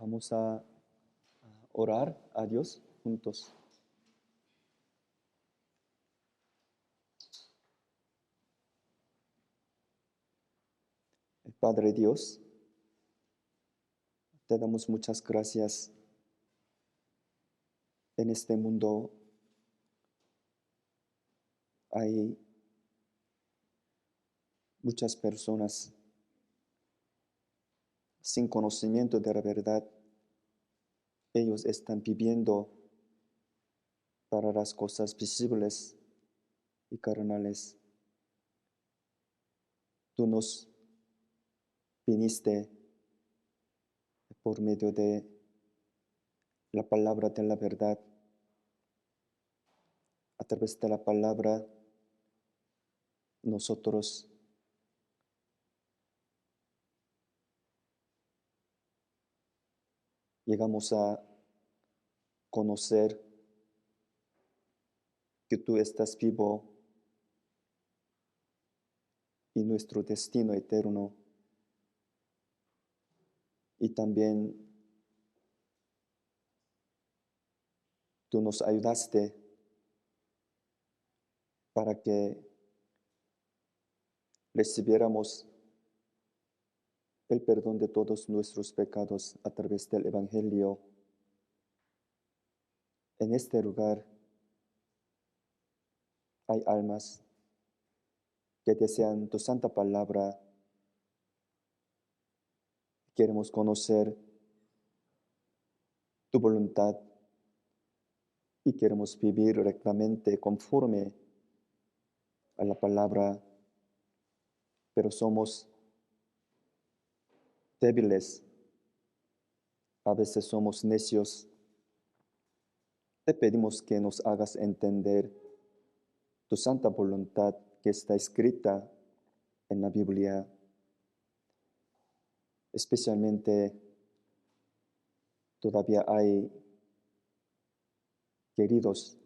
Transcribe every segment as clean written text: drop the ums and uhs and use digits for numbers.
Vamos a orar a Dios juntos. Padre Dios, te damos muchas gracias. En este mundo hay muchas personas sin conocimiento de la verdad. Ellos están viviendo para las cosas visibles y carnales. Tú nos viniste por medio de la palabra de la verdad. A través de la palabra, nosotros llegamos a conocer que tú estás vivo y nuestro destino eterno. Y también tú nos ayudaste para que recibiéramos el perdón de todos nuestros pecados a través del Evangelio. En este lugar hay almas que desean tu santa palabra. Queremos conocer tu voluntad y queremos vivir rectamente conforme a la palabra, pero somos débiles, a veces somos necios. Te pedimos que nos hagas entender tu santa voluntad que está escrita en la Biblia. Especialmente todavía hay queridos,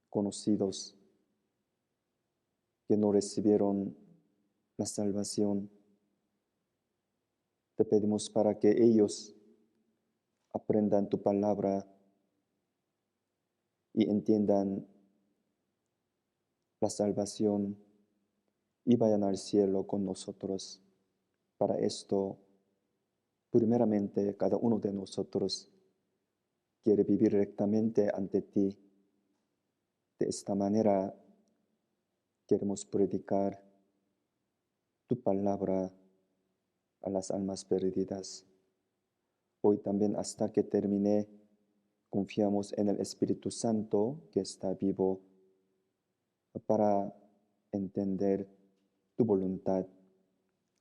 conocidos, que no recibieron la salvación. Te pedimos para que ellos aprendan tu palabra y entiendan la salvación y vayan al cielo con nosotros. Para esto, primeramente, cada uno de nosotros quiere vivir rectamente ante ti. De esta manera, queremos predicar tu palabra a las almas perdidas. Hoy también, hasta que termine, confiamos en el Espíritu Santo que está vivo para entender tu voluntad.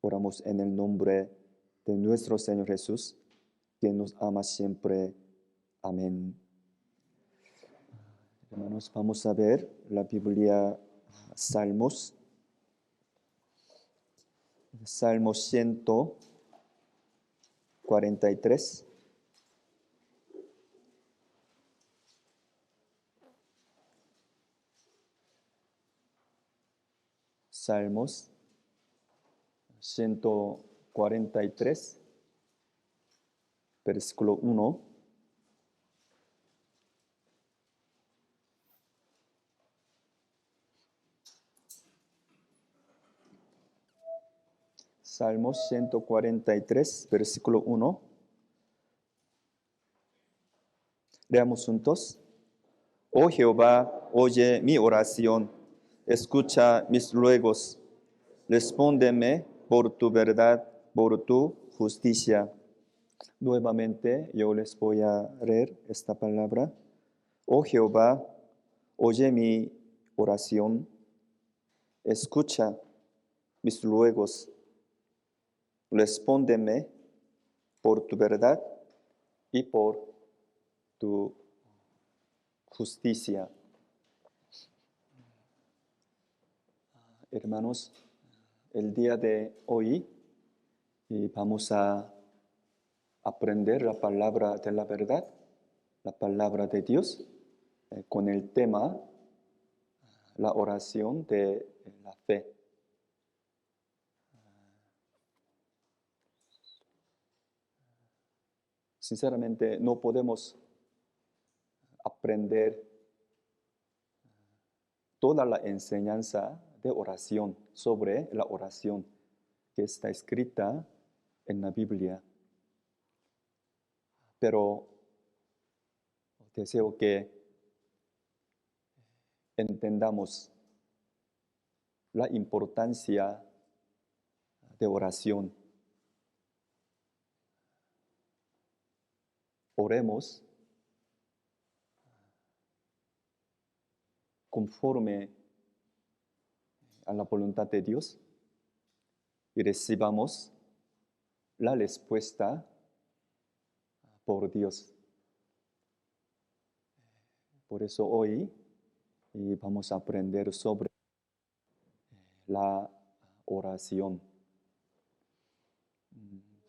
Oramos en el nombre de nuestro Señor Jesús, que nos ama siempre. Amén. Hermanos, vamos a ver la Biblia, Salmos. Salmo 143. Salmos 143, versículo 1. Salmos 143, versículo 1. Leamos juntos. Oh Jehová, oye mi oración, escucha mis ruegos, respóndeme por tu verdad, por tu justicia. Nuevamente yo les voy a leer esta palabra. Oh Jehová, oye mi oración, escucha mis ruegos, respóndeme por tu verdad y por tu justicia. Hermanos, el día de hoy vamos a aprender la palabra de la verdad, la palabra de Dios, con el tema la oración de la fe. sinceramente no podemos aprender toda la enseñanza de oración, sobre la oración que está escrita en la Biblia. Pero deseo que entendamos la importancia de oración. Oremos conforme a la voluntad de Dios y recibamos la respuesta por Dios. Por eso hoy vamos a aprender sobre la oración.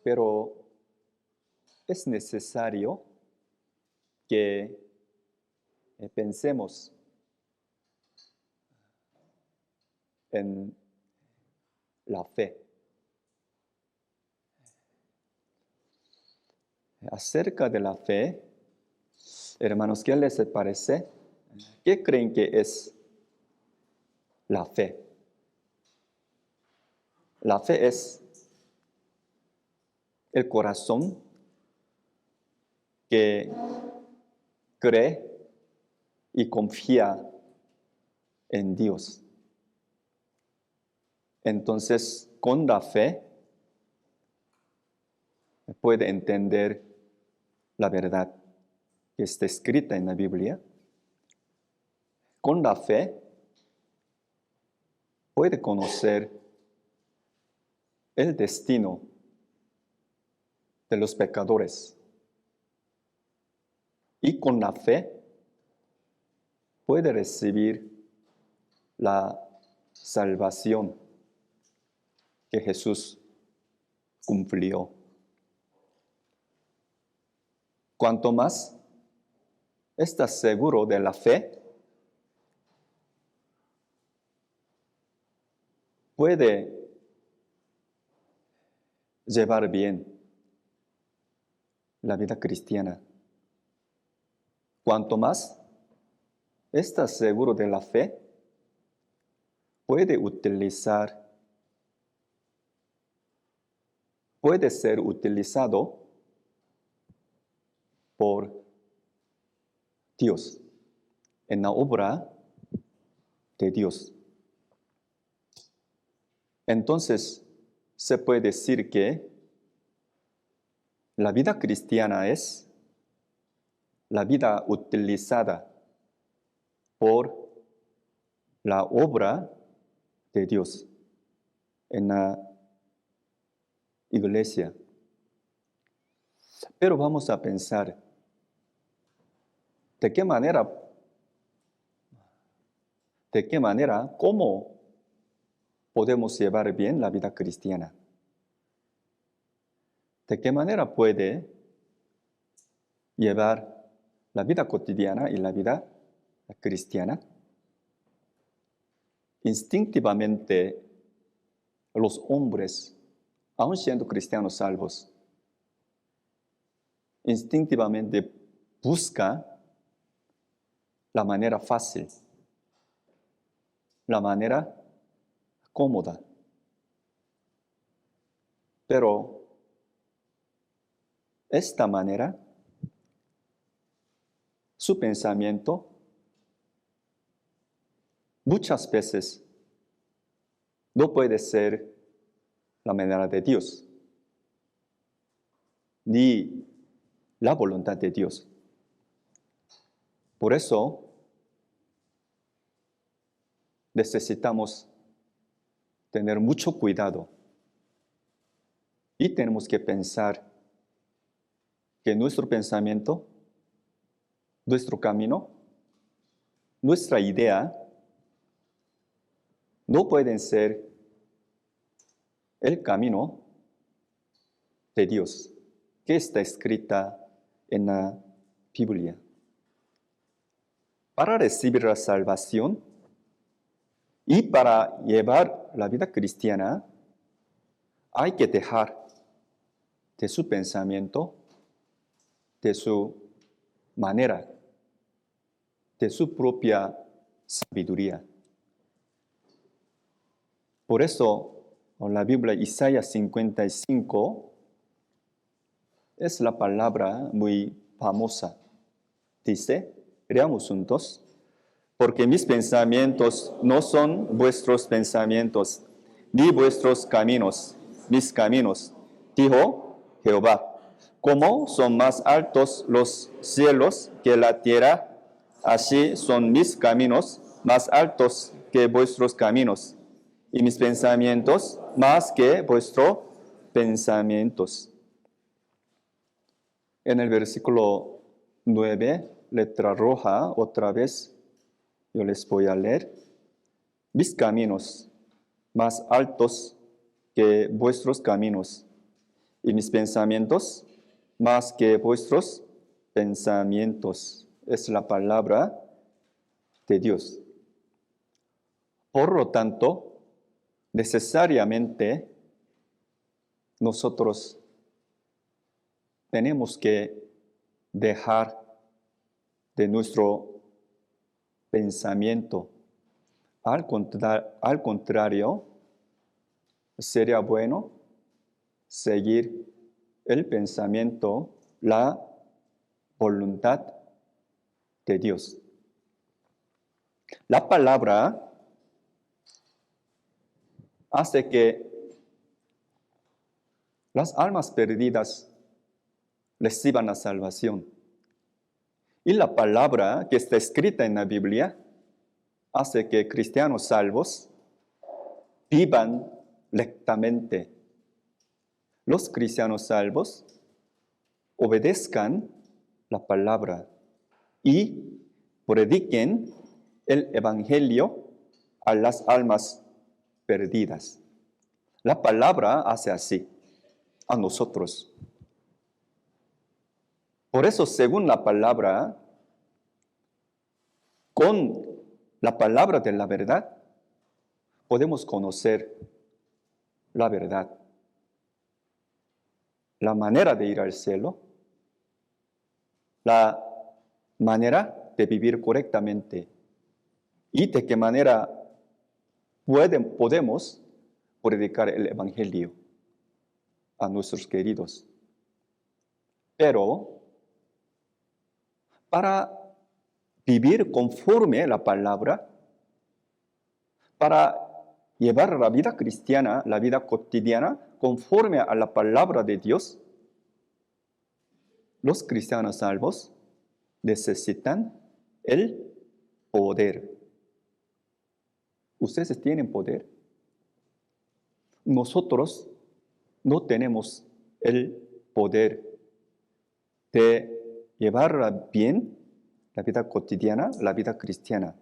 Pero es necesario que pensemos en la fe. Acerca de la fe, hermanos, ¿qué les parece? ¿Qué creen que es la fe? La fe es el corazón que cree y confía en Dios. Entonces, con la fe puede entender la verdad que está escrita en la Biblia. Con la fe puede conocer el destino de los pecadores. Y con la fe puede recibir la salvación que Jesús cumplió. Cuanto más estás seguro de la fe, puede llevar bien la vida cristiana. Cuanto más estás seguro de la fe, puede ser utilizado por Dios en la obra de Dios. Entonces, se puede decir que la vida cristiana es la vida utilizada por la obra de Dios en la iglesia. Pero vamos a pensar, ¿de qué manera, cómo podemos llevar bien la vida cristiana? ¿De qué manera puede llevar la vida cotidiana y la vida cristiana? Instintivamente, los hombres, aun siendo cristianos salvos, instintivamente buscan la manera fácil, la manera cómoda. Pero esta manera, su pensamiento, muchas veces no puede ser la manera de Dios, ni la voluntad de Dios. Por eso, necesitamos tener mucho cuidado y tenemos que pensar que nuestro pensamiento, nuestro camino, nuestra idea no pueden ser el camino de Dios que está escrita en la Biblia. Para recibir la salvación y para llevar la vida cristiana, hay que dejar de su pensamiento de su manera, de su propia sabiduría. Por eso, en la Biblia, Isaías 55 es la palabra muy famosa. Dice, leamos juntos, porque mis pensamientos no son vuestros pensamientos, ni vuestros caminos, mis caminos, dijo Jehová. Como son más altos los cielos que la tierra, así son mis caminos más altos que vuestros caminos, y mis pensamientos más que vuestros pensamientos. En el versículo 9, letra roja, otra vez, yo les voy a leer. Mis caminos más altos que vuestros caminos, y mis pensamientos más que vuestros pensamientos. Es la palabra de Dios. Por lo tanto, necesariamente nosotros tenemos que dejar de nuestro pensamiento. Al contrario, sería bueno seguir el pensamiento, la voluntad de Dios. La palabra hace que las almas perdidas reciban la salvación. Y la palabra que está escrita en la Biblia hace que cristianos salvos vivan rectamente. Los cristianos salvos obedezcan la palabra y prediquen el evangelio a las almas perdidas. La palabra hace así a nosotros. Por eso, según la palabra, con la palabra de la verdad, podemos conocer la verdad, la manera de ir al cielo, la manera de vivir correctamente y de qué manera podemos predicar el evangelio a nuestros queridos. Pero para vivir conforme a la palabra, para llevar la vida cristiana, la vida cotidiana, conforme a la palabra de Dios, los cristianos salvos necesitan el poder. ¿Ustedes tienen poder? Nosotros no tenemos el poder de llevar bien la vida cotidiana, la vida cristiana.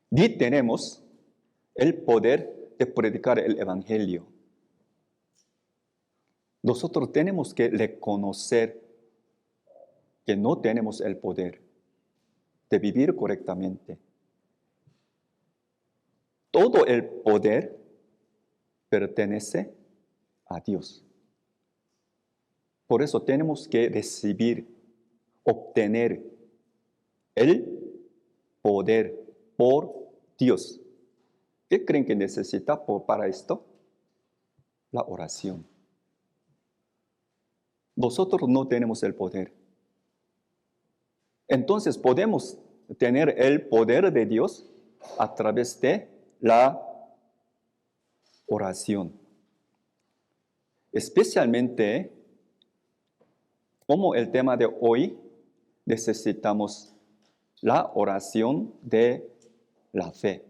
Ni tenemos el poder de predicar el evangelio. Nosotros tenemos que reconocer que no tenemos el poder de vivir correctamente. Todo el poder pertenece a Dios. Por eso tenemos que recibir, obtener el poder por Dios. ¿Qué creen que necesita para esto? La oración. Nosotros no tenemos el poder. Entonces podemos tener el poder de Dios a través de la oración. Especialmente, como el tema de hoy, necesitamos la oración de la fe.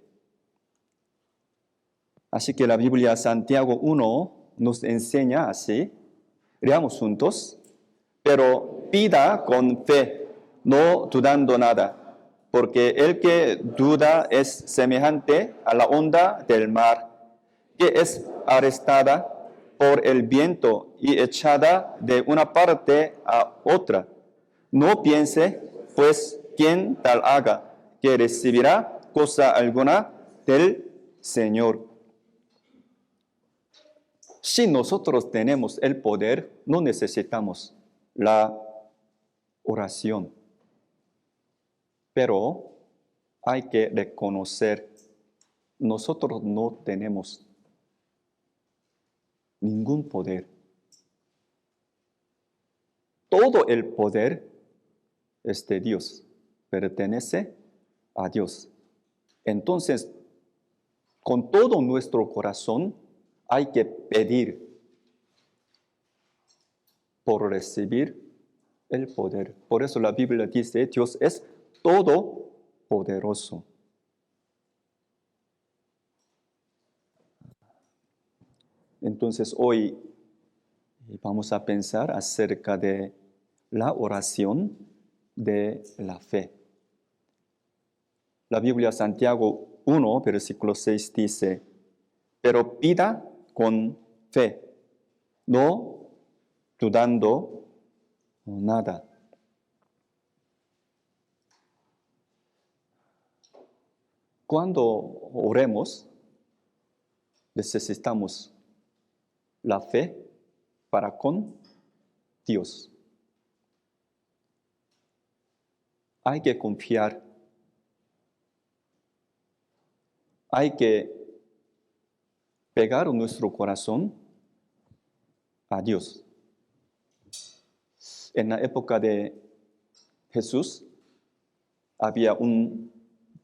Así que la Biblia Santiago 1 nos enseña así. Leamos juntos. Pero pida con fe, no dudando nada, porque el que duda es semejante a la onda del mar, que es arrestada por el viento y echada de una parte a otra. No piense, pues, quien tal haga, que recibirá cosa alguna del Señor. Si nosotros tenemos el poder, no necesitamos la oración. Pero hay que reconocer, nosotros no tenemos ningún poder. Todo el poder es de Dios, pertenece a Dios. Entonces, con todo nuestro corazón hay que pedir por recibir el poder. Por eso la Biblia dice, Dios es todopoderoso. Entonces hoy vamos a pensar acerca de la oración de la fe. La Biblia Santiago 1, versículo 6 dice, pero pida con fe, no dudando nada. Cuando oremos, necesitamos la fe para con Dios. Hay que confiar. Hay que pegar nuestro corazón a Dios. En la época de Jesús había un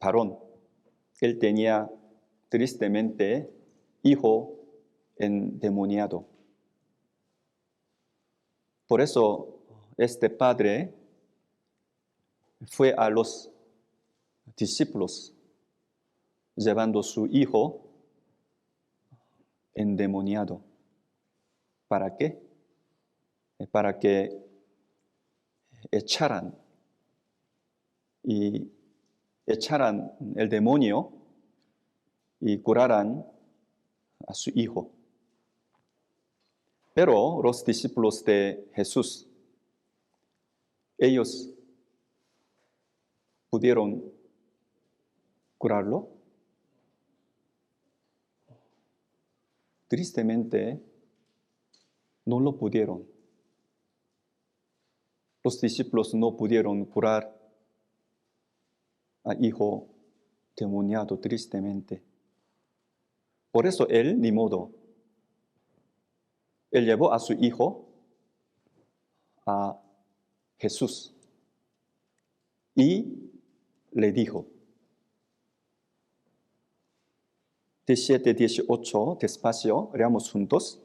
varón. Él tenía tristemente hijo endemoniado. Por eso este padre fue a los discípulos llevando su hijo endemoniado. ¿Para qué? Para que echaran el demonio y curaran a su hijo. Pero los discípulos de Jesús, ellos pudieron curarlo. Tristemente, no lo pudieron. Los discípulos no pudieron curar al hijo demoniado tristemente. Por eso él, ni modo, él llevó a su hijo a Jesús y le dijo, 17, 18, despacio, leamos juntos.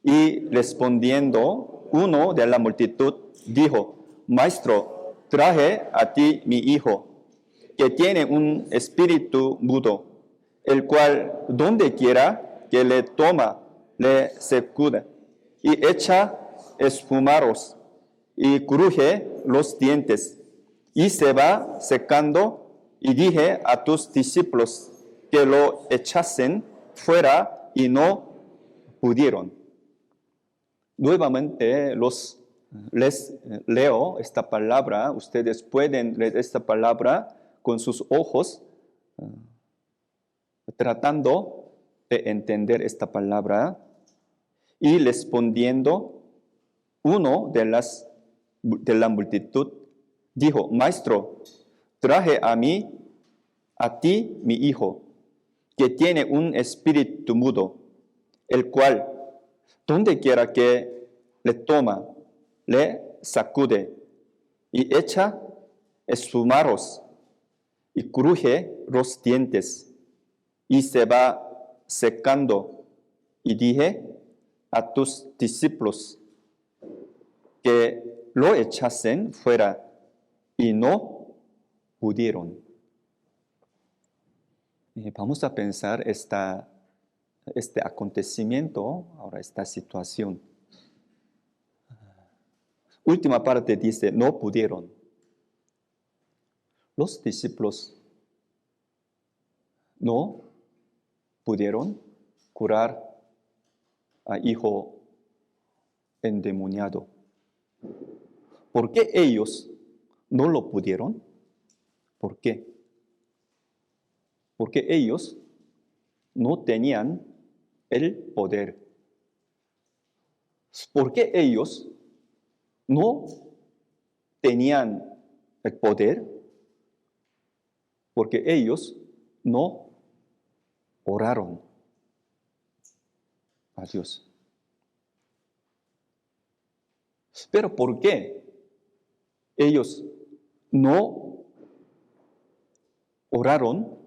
Y respondiendo uno de la multitud, dijo, Maestro, traje a ti mi hijo, que tiene un espíritu mudo, el cual donde quiera que le toma, le sacude, y echa espumaros, y cruje los dientes, y se va secando, y dije a tus discípulos que lo echasen fuera, y no pudieron. Nuevamente les leo esta palabra. Ustedes pueden leer esta palabra con sus ojos, tratando de entender esta palabra. Y respondiendo, uno de la multitud dijo, Maestro, traje a ti mi hijo, que tiene un espíritu mudo, el cual donde quiera que le toma, le sacude y echa espumaros y cruje los dientes y se va secando. Y dije a tus discípulos que lo echasen fuera y no pudieron. Vamos a pensar este acontecimiento, ahora esta situación. Última parte dice, no pudieron. Los discípulos no pudieron curar al hijo endemoniado. ¿Por qué ellos no lo pudieron? ¿Por qué? Porque ellos no tenían el poder. ¿Por qué ellos no tenían el poder porque ellos no oraron a Dios. Pero ¿por qué ellos no oraron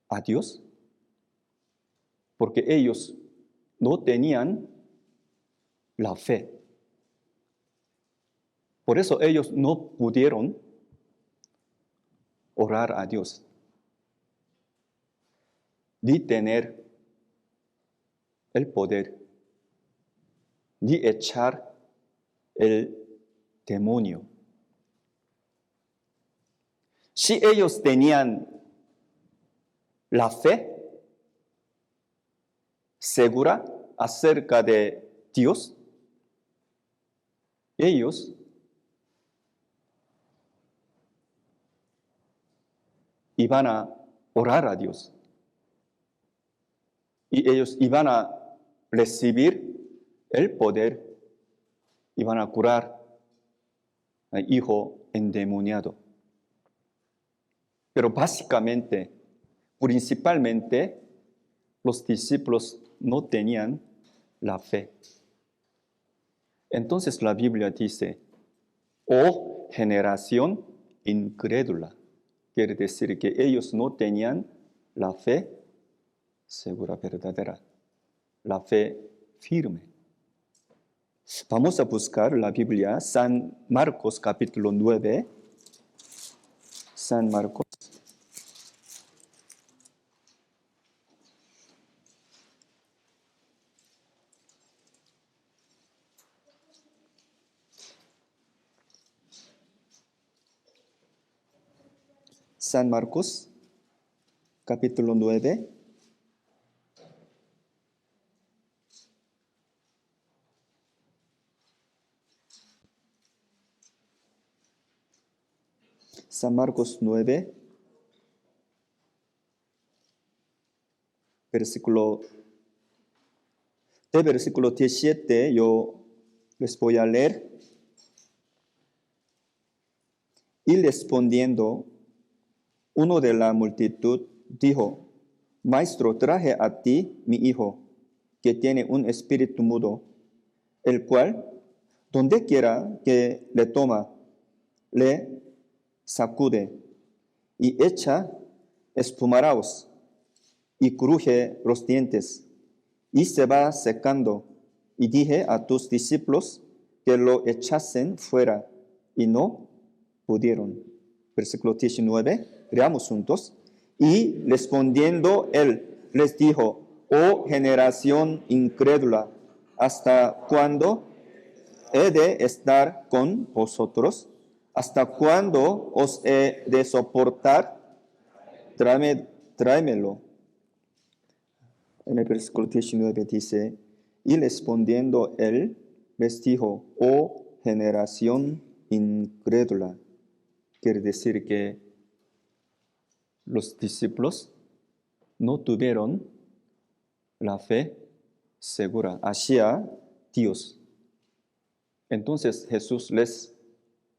a Dios? Porque ellos no tenían la fe. Por eso ellos no pudieron orar a Dios, ni tener el poder, ni echar el demonio. Si ellos tenían la fe segura acerca de Dios, ellos iban a orar a Dios. Y ellos iban a recibir el poder, iban a curar al hijo endemoniado. Pero básicamente, principalmente, los discípulos no tenían la fe. Entonces la Biblia dice, oh generación incrédula. Quiere decir que ellos no tenían la fe segura, verdadera, la fe firme. Vamos a buscar la Biblia, San Marcos capítulo 9. San Marcos. San Marcos, capítulo 9. San Marcos 9, versículo 17, yo les voy a leer. Y respondiendo, uno de la multitud dijo, Maestro, traje a ti mi hijo, que tiene un espíritu mudo, el cual, donde quiera que le toma, le sacude y echa espumaraos y cruje los dientes y se va secando. Y dije a tus discípulos que lo echasen fuera y no pudieron. Versículo 19, leamos juntos. Y respondiendo él les dijo, oh generación incrédula, ¿hasta cuándo he de estar con vosotros? ¿Hasta cuándo os he de soportar? Tráemelo. En el versículo 19 dice, y respondiendo él les dijo, oh generación incrédula. Quiere decir que los discípulos no tuvieron la fe segura hacia Dios. Entonces Jesús les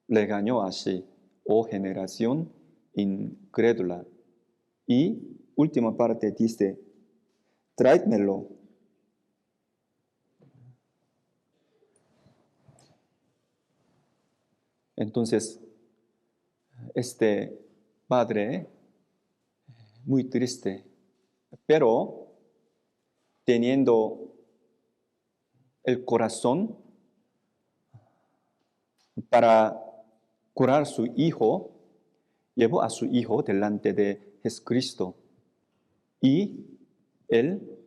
regañó así, oh generación incrédula. Y última parte dice, tráemelo. Entonces, este padre, muy triste, pero teniendo el corazón para curar a su hijo, llevó a su hijo delante de Jesucristo. Y él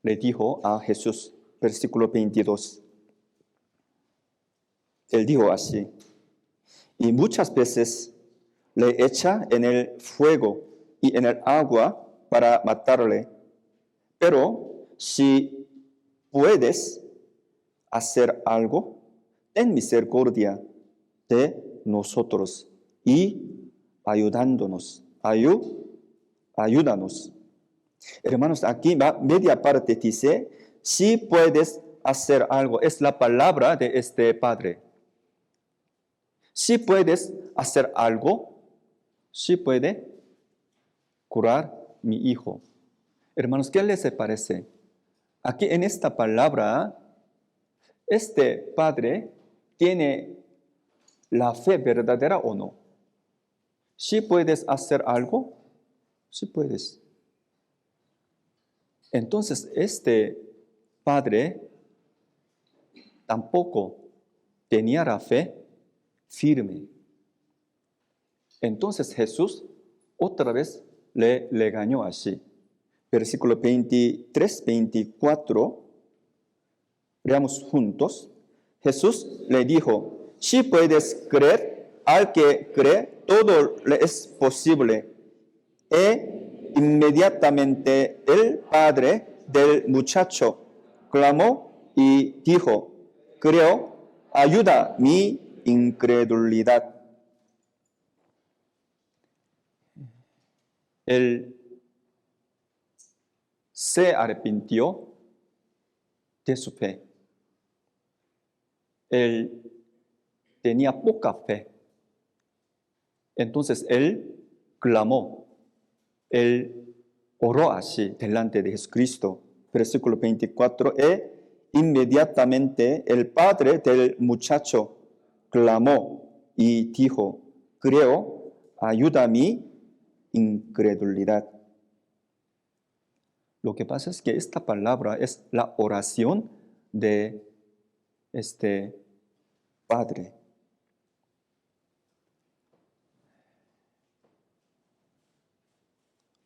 le dijo a Jesús, versículo 22, él dijo así, y muchas veces le echa en el fuego y en el agua para matarle. Pero si puedes hacer algo, ten misericordia de nosotros y ayúdanos. Hermanos, aquí media parte dice, si puedes hacer algo. Es la palabra de este Padre. Si puedes hacer algo, si puede curar mi hijo. Hermanos, ¿qué les parece? Aquí en esta palabra, este Padre tiene la fe verdadera o no. Si puedes hacer algo, si puedes. Entonces, este Padre tampoco tenía la fe firme. Entonces Jesús otra vez le regañó así. Versículo 23, 24. Leamos juntos. Jesús le dijo, si puedes creer, al que cree, todo le es posible. E inmediatamente el padre del muchacho clamó y dijo, creo, ayuda mi incredulidad. Él se arrepintió de su fe. Él tenía poca fe. Entonces él clamó. Él oró así delante de Jesucristo. Versículo 24. E inmediatamente el padre del muchacho clamó y dijo, creo, ayuda a mi incredulidad. Lo que pasa es que esta palabra es la oración de este Padre.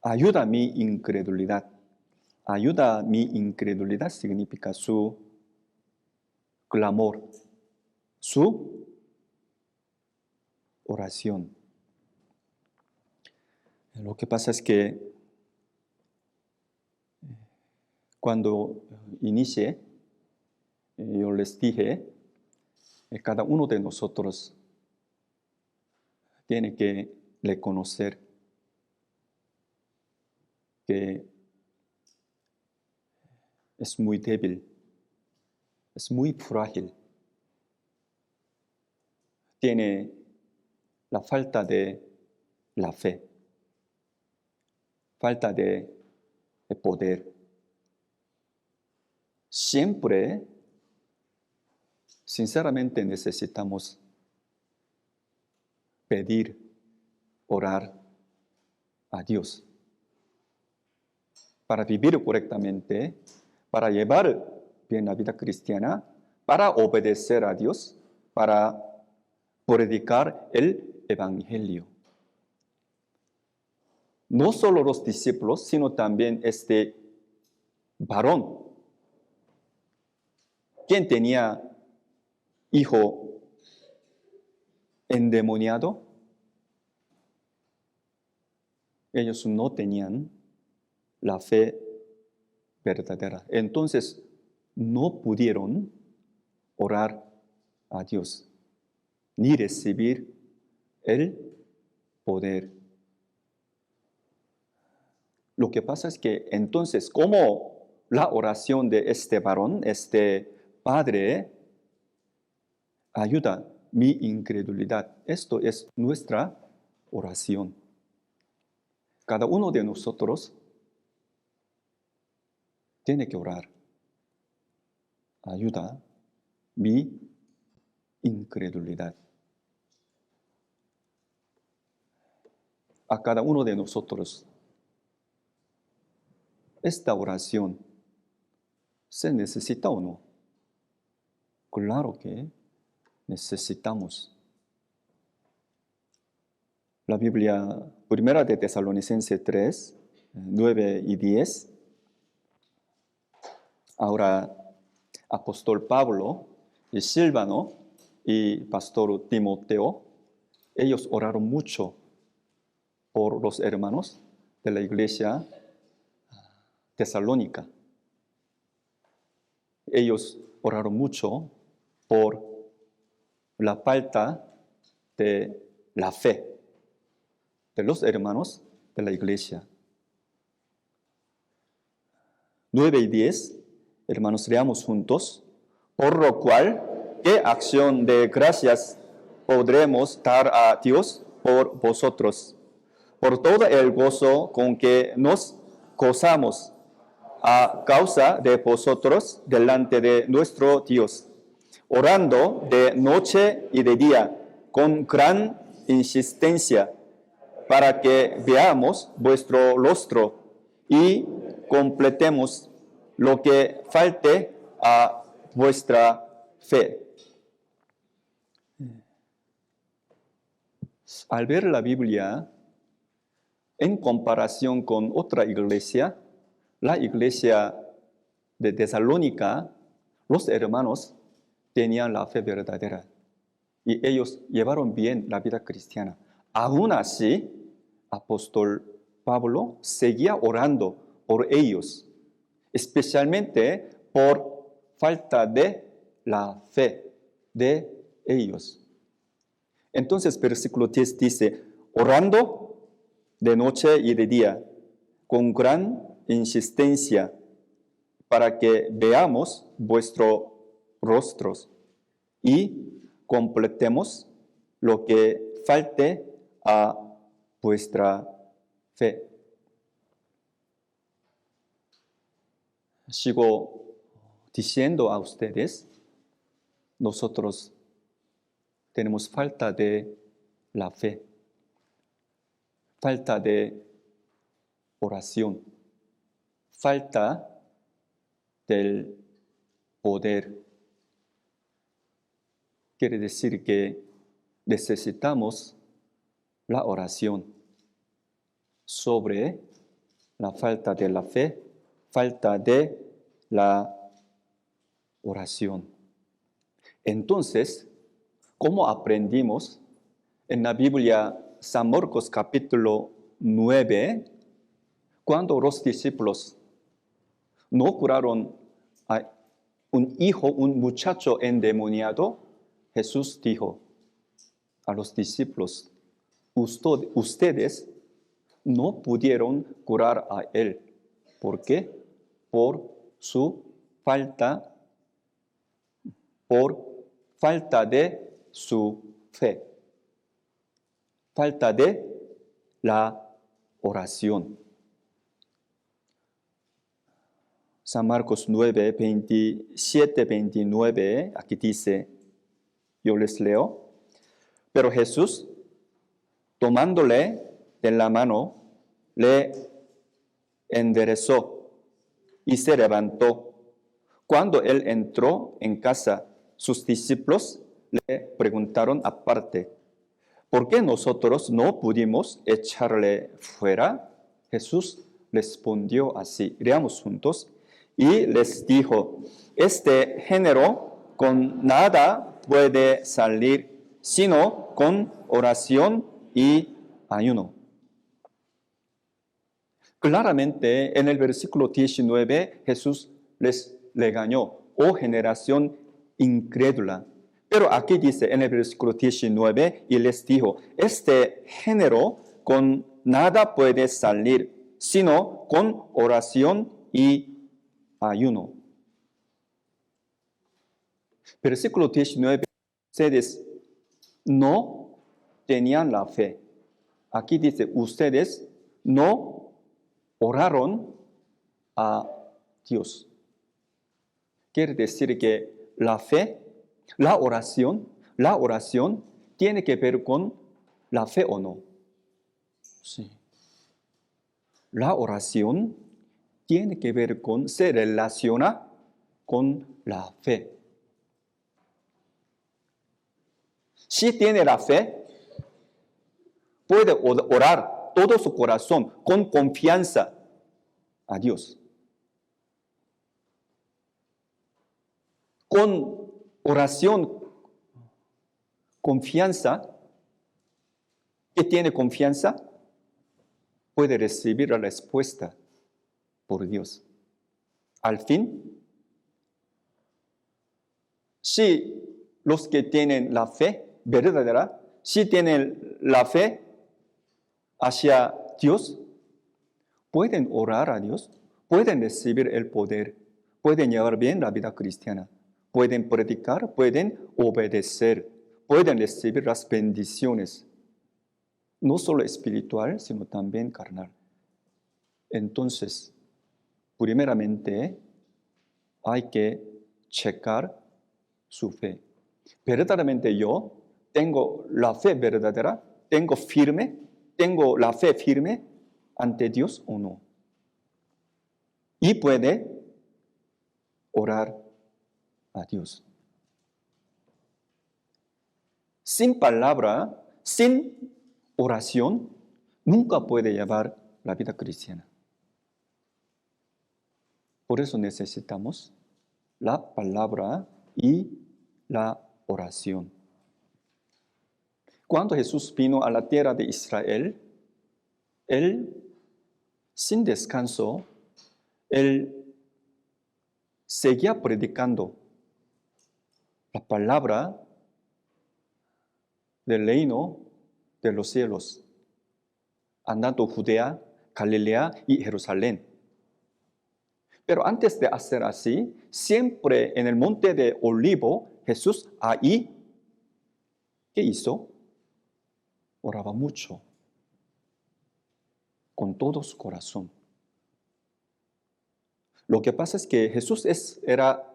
Ayuda a mi incredulidad. Ayuda a mi incredulidad significa su clamor, su oración. Lo que pasa es que cuando inicié, yo les dije, cada uno de nosotros tiene que reconocer que es muy débil, es muy frágil. Tiene la falta de la fe, falta de poder. Siempre, sinceramente, necesitamos pedir, orar a Dios para vivir correctamente, para llevar bien la vida cristiana, para obedecer a Dios, para predicar el Evangelio. No solo los discípulos, sino también este varón. ¿Quién tenía hijo endemoniado? Ellos no tenían la fe verdadera. Entonces, no pudieron orar a Dios, ni recibir el poder. Lo que pasa es que entonces, como la oración de este varón, este Padre, ayuda mi incredulidad. Esto es nuestra oración. Cada uno de nosotros tiene que orar. Ayuda mi incredulidad. A cada uno de nosotros, esta oración, ¿se necesita o no? Claro que necesitamos. La Biblia, primera de Tesalonicenses 3, 9 y 10. Ahora, apóstol Pablo y Silvano y pastor Timoteo, ellos oraron mucho por los hermanos de la iglesia tesalónica. Ellos oraron mucho por la falta de la fe de los hermanos de la iglesia. 9 y 10, hermanos, leamos juntos. Por lo cual, ¿qué acción de gracias podremos dar a Dios por vosotros? Por todo el gozo con que nos gozamos a causa de vosotros delante de nuestro Dios, orando de noche y de día con gran insistencia, para que veamos vuestro rostro y completemos lo que falte a vuestra fe. Al ver la Biblia, en comparación con otra iglesia, la iglesia de Tesalónica, los hermanos tenían la fe verdadera y ellos llevaron bien la vida cristiana. Aún así, apóstol Pablo seguía orando por ellos, especialmente por falta de la fe de ellos. Entonces, versículo 10 dice, orando de noche y de día, con gran insistencia, para que veamos vuestros rostros y completemos lo que falte a vuestra fe. Sigo diciendo a ustedes, nosotros tenemos falta de la fe, falta de oración, falta del poder. Quiere decir que necesitamos la oración sobre la falta de la fe, falta de la oración. Entonces, ¿cómo aprendimos? En la Biblia, San Marcos capítulo 9, cuando los discípulos no curaron a un muchacho endemoniado, Jesús dijo a los discípulos, ustedes no pudieron curar a él. ¿Por qué? Por falta de su fe, falta de la oración. San Marcos 9, 27, 29, aquí dice, yo les leo, pero Jesús, tomándole de la mano, le enderezó y se levantó. Cuando él entró en casa, sus discípulos le preguntaron aparte, ¿por qué nosotros no pudimos echarle fuera? Jesús respondió así, leamos juntos, y les dijo, este género con nada puede salir, sino con oración y ayuno. Claramente en el versículo 19 Jesús les regañó, oh generación incrédula. Pero aquí dice en el versículo 19 y les dijo, este género con nada puede salir, sino con oración y ayuno. Versículo 19, ustedes no tenían la fe. Aquí dice, ustedes no oraron a Dios. Quiere decir que la fe, la oración tiene que ver con la fe o no. Sí. La oración tiene que ver con, se relaciona con la fe. Si tiene la fe, puede orar todo su corazón con confianza a Dios. Con oración, confianza, que tiene confianza, puede recibir la respuesta por Dios. Al fin, si los que tienen la fe verdadera, si tienen la fe hacia Dios, pueden orar a Dios, pueden recibir el poder, pueden llevar bien la vida cristiana. pueden predicar, pueden obedecer, pueden recibir las bendiciones, no solo espiritual, sino también carnal. Entonces, primeramente, hay que checar su fe. ¿Verdaderamente yo tengo la fe verdadera? ¿Tengo la fe firme ante Dios o no? Y puede orar a Dios. Sin palabra, sin oración, nunca puede llevar la vida cristiana. Por eso necesitamos la palabra y la oración. Cuando Jesús vino a la tierra de Israel, Él, sin descanso, Él seguía predicando la palabra del reino de los cielos, andando Judea, Galilea y Jerusalén. Pero antes de hacer así, siempre en el monte de Olivo, Jesús ahí, ¿qué hizo? Oraba mucho, con todo su corazón. Lo que pasa es que Jesús era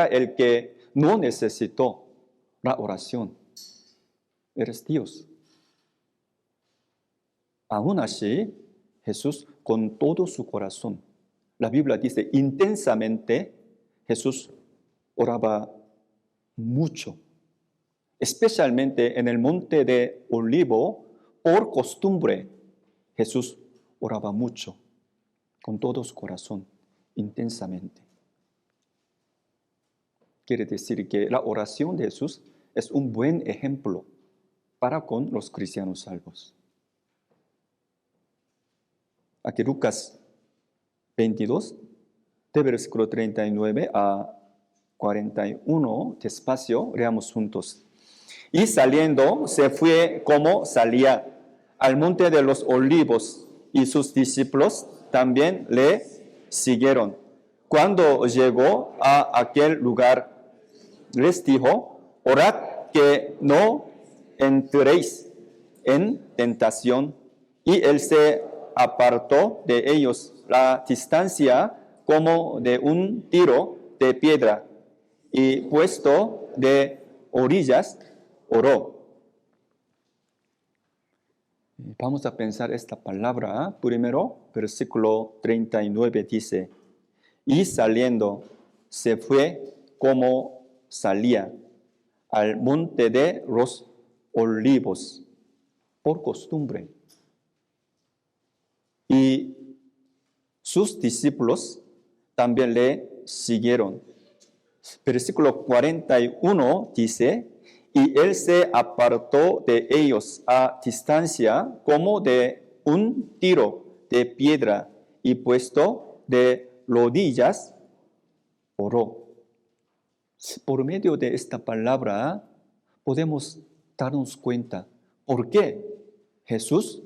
el que no necesitó la oración. Eres Dios. Aún así, Jesús con todo su corazón. La Biblia dice intensamente, Jesús oraba mucho. Especialmente en el monte de Olivo, por costumbre, Jesús oraba mucho, con todo su corazón, intensamente. Quiere decir que la oración de Jesús es un buen ejemplo para con los cristianos salvos. Aquí Lucas 22, de versículo 39 a 41, despacio, leamos juntos. Y saliendo, se fue como salía al monte de los olivos, y sus discípulos también le siguieron. Cuando llegó a aquel lugar, les dijo, orad que no entréis en tentación. Y él se apartó de ellos la distancia como de un tiro de piedra, y puesto de orillas, oró. Vamos a pensar esta palabra. Primero, versículo 39 dice, y saliendo, se fue como salía al monte de los olivos, por costumbre. Y sus discípulos también le siguieron. Versículo 41 dice, y él se apartó de ellos a distancia como de un tiro de piedra, y puesto de rodillas, oró. Por medio de esta palabra podemos darnos cuenta por qué Jesús,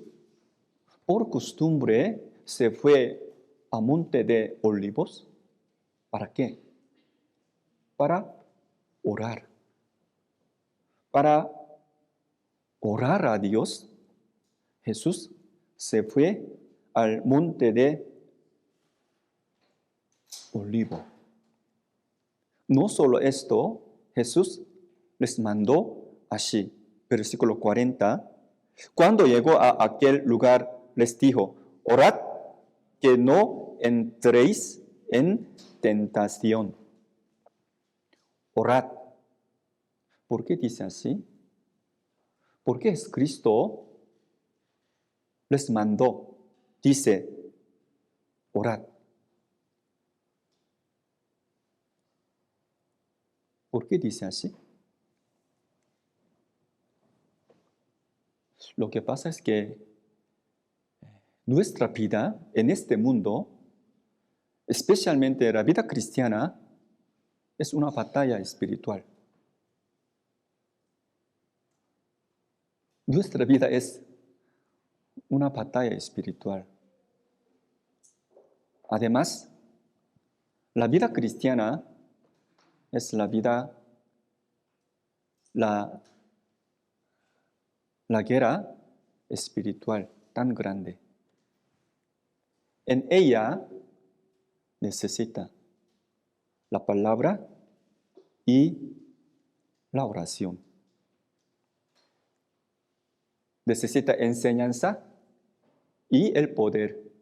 por costumbre, se fue a monte de olivos. ¿Para qué? Para orar. Para orar a Dios, Jesús se fue al monte de Olivo. No solo esto, Jesús les mandó así. Versículo 40. Cuando llegó a aquel lugar, les dijo, orad que no entréis en tentación. Orad. ¿Por qué dice así? Porque Cristo les mandó, dice, orad. ¿Por qué dice así? Lo que pasa es que nuestra vida en este mundo, especialmente la vida cristiana, es una batalla espiritual. Nuestra vida es una batalla espiritual. Además, la vida cristiana es la vida, la guerra espiritual tan grande. En ella necesita la palabra y la oración. Necesita enseñanza y el poder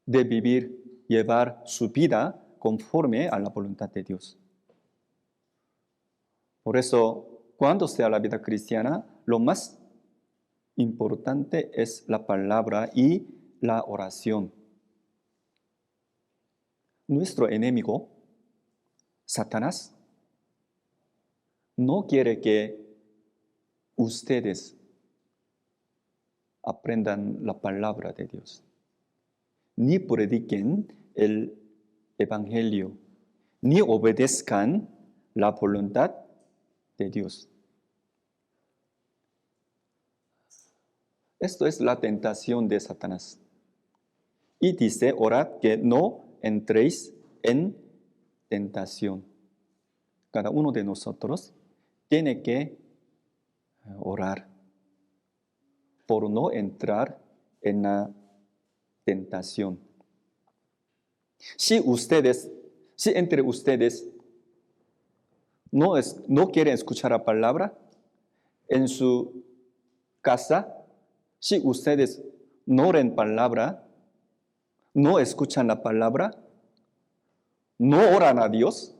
de vivir, llevar su vida conforme a la voluntad de Dios. Por eso, cuando sea la vida cristiana, lo más importante es la palabra y la oración. Nuestro enemigo, Satanás, no quiere que ustedes aprendan la palabra de Dios, ni prediquen el evangelio, ni obedezcan la voluntad de Dios. Esto es la tentación de Satanás. Y dice, orad que no entréis en tentación. Cada uno de nosotros tiene que orar por no entrar en la tentación. Si entre ustedes no quieren escuchar la palabra, en su casa, si ustedes no oran palabra, no escuchan la palabra, no oran a Dios,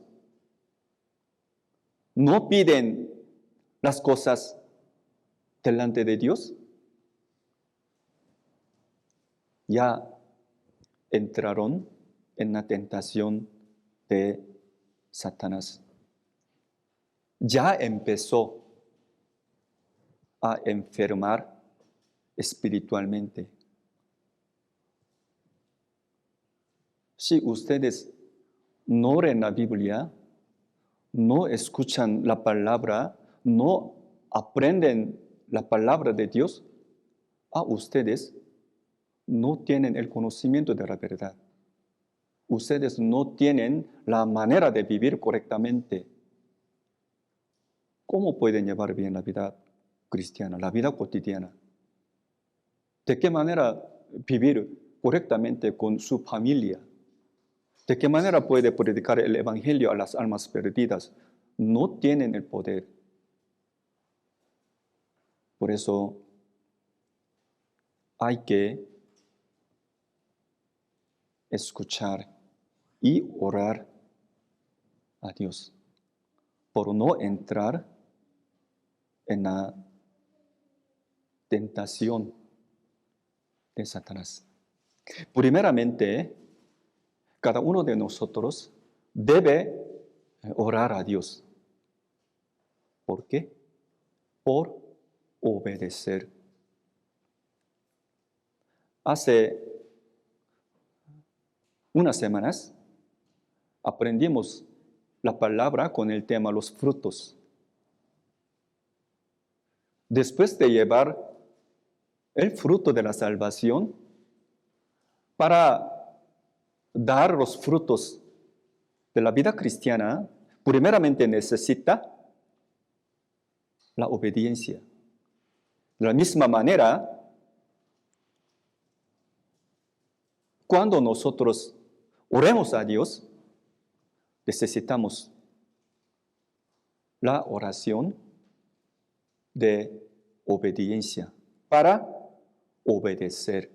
no piden las cosas delante de Dios, ya entraron en la tentación de Satanás. Ya empezó a enfermar espiritualmente. Si ustedes no leen la Biblia, no escuchan la palabra, no aprenden la palabra de Dios, a ustedes no tienen el conocimiento de la verdad. Ustedes no tienen la manera de vivir correctamente. ¿Cómo pueden llevar bien la vida cristiana, la vida cotidiana? ¿De qué manera vivir correctamente con su familia? ¿De qué manera puede predicar el evangelio a las almas perdidas? No tienen el poder. Por eso hay que escuchar y orar a Dios por no entrar en la tentación de Satanás. Primeramente, cada uno de nosotros debe orar a Dios. ¿Por qué? Por obedecer. Hace unas semanas aprendimos la palabra con el tema los frutos. Después de llevar el fruto de la salvación, para dar los frutos de la vida cristiana, primeramente necesita la obediencia. De la misma manera, cuando nosotros oremos a Dios, necesitamos la oración de obediencia para obedecer.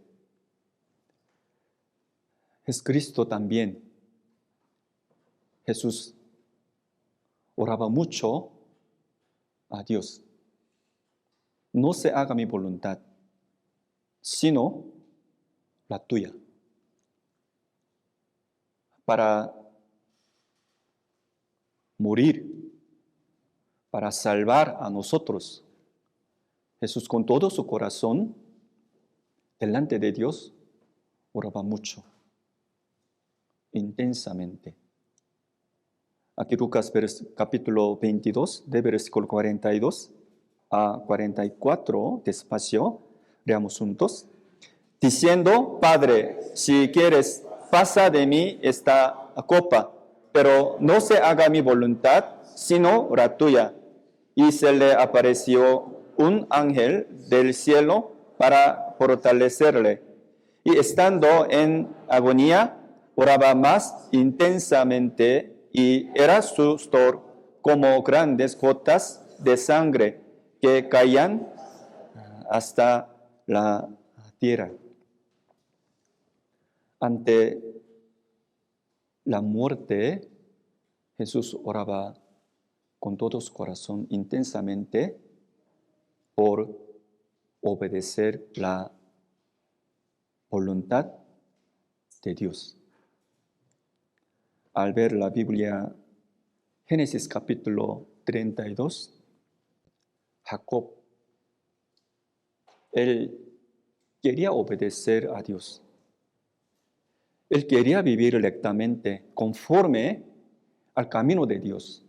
Jesucristo también. Jesús oraba mucho a Dios. No se haga mi voluntad, sino la tuya. Para morir, para salvar a nosotros. Jesús con todo su corazón, delante de Dios, oraba mucho, intensamente. Aquí Lucas capítulo 22, de versículo 42 a 44, despacio, leamos juntos. Diciendo, Padre, si quieres, pasa de mí esta copa, pero no se haga mi voluntad, sino la tuya. Y se le apareció un ángel del cielo para fortalecerle. Y estando en agonía, oraba más intensamente y era su sudor como grandes gotas de sangre que caían hasta la tierra. Ante la muerte, Jesús oraba con todo su corazón intensamente por obedecer la voluntad de Dios. Al ver la Biblia, Génesis capítulo 32, Jacob, él quería obedecer a Dios. Él quería vivir rectamente, conforme al camino de Dios.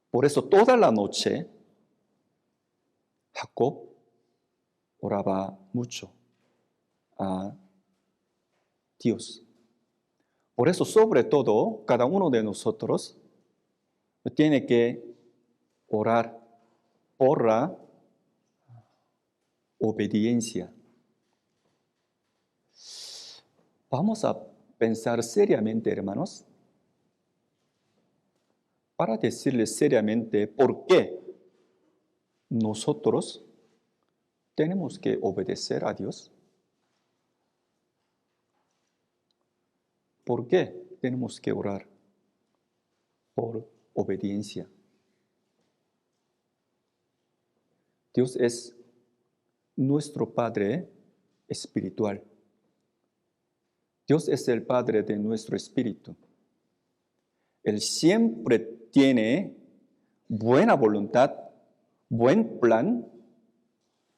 Por eso toda la noche, Jacob oraba mucho a Dios. Por eso, sobre todo, cada uno de nosotros tiene que orar por la obediencia. Vamos a pensar seriamente, hermanos, para decirles seriamente por qué nosotros tenemos que obedecer a Dios. ¿Por qué tenemos que orar por obediencia? Dios es nuestro Padre espiritual. Dios es el Padre de nuestro espíritu. Él siempre tiene buena voluntad, buen plan.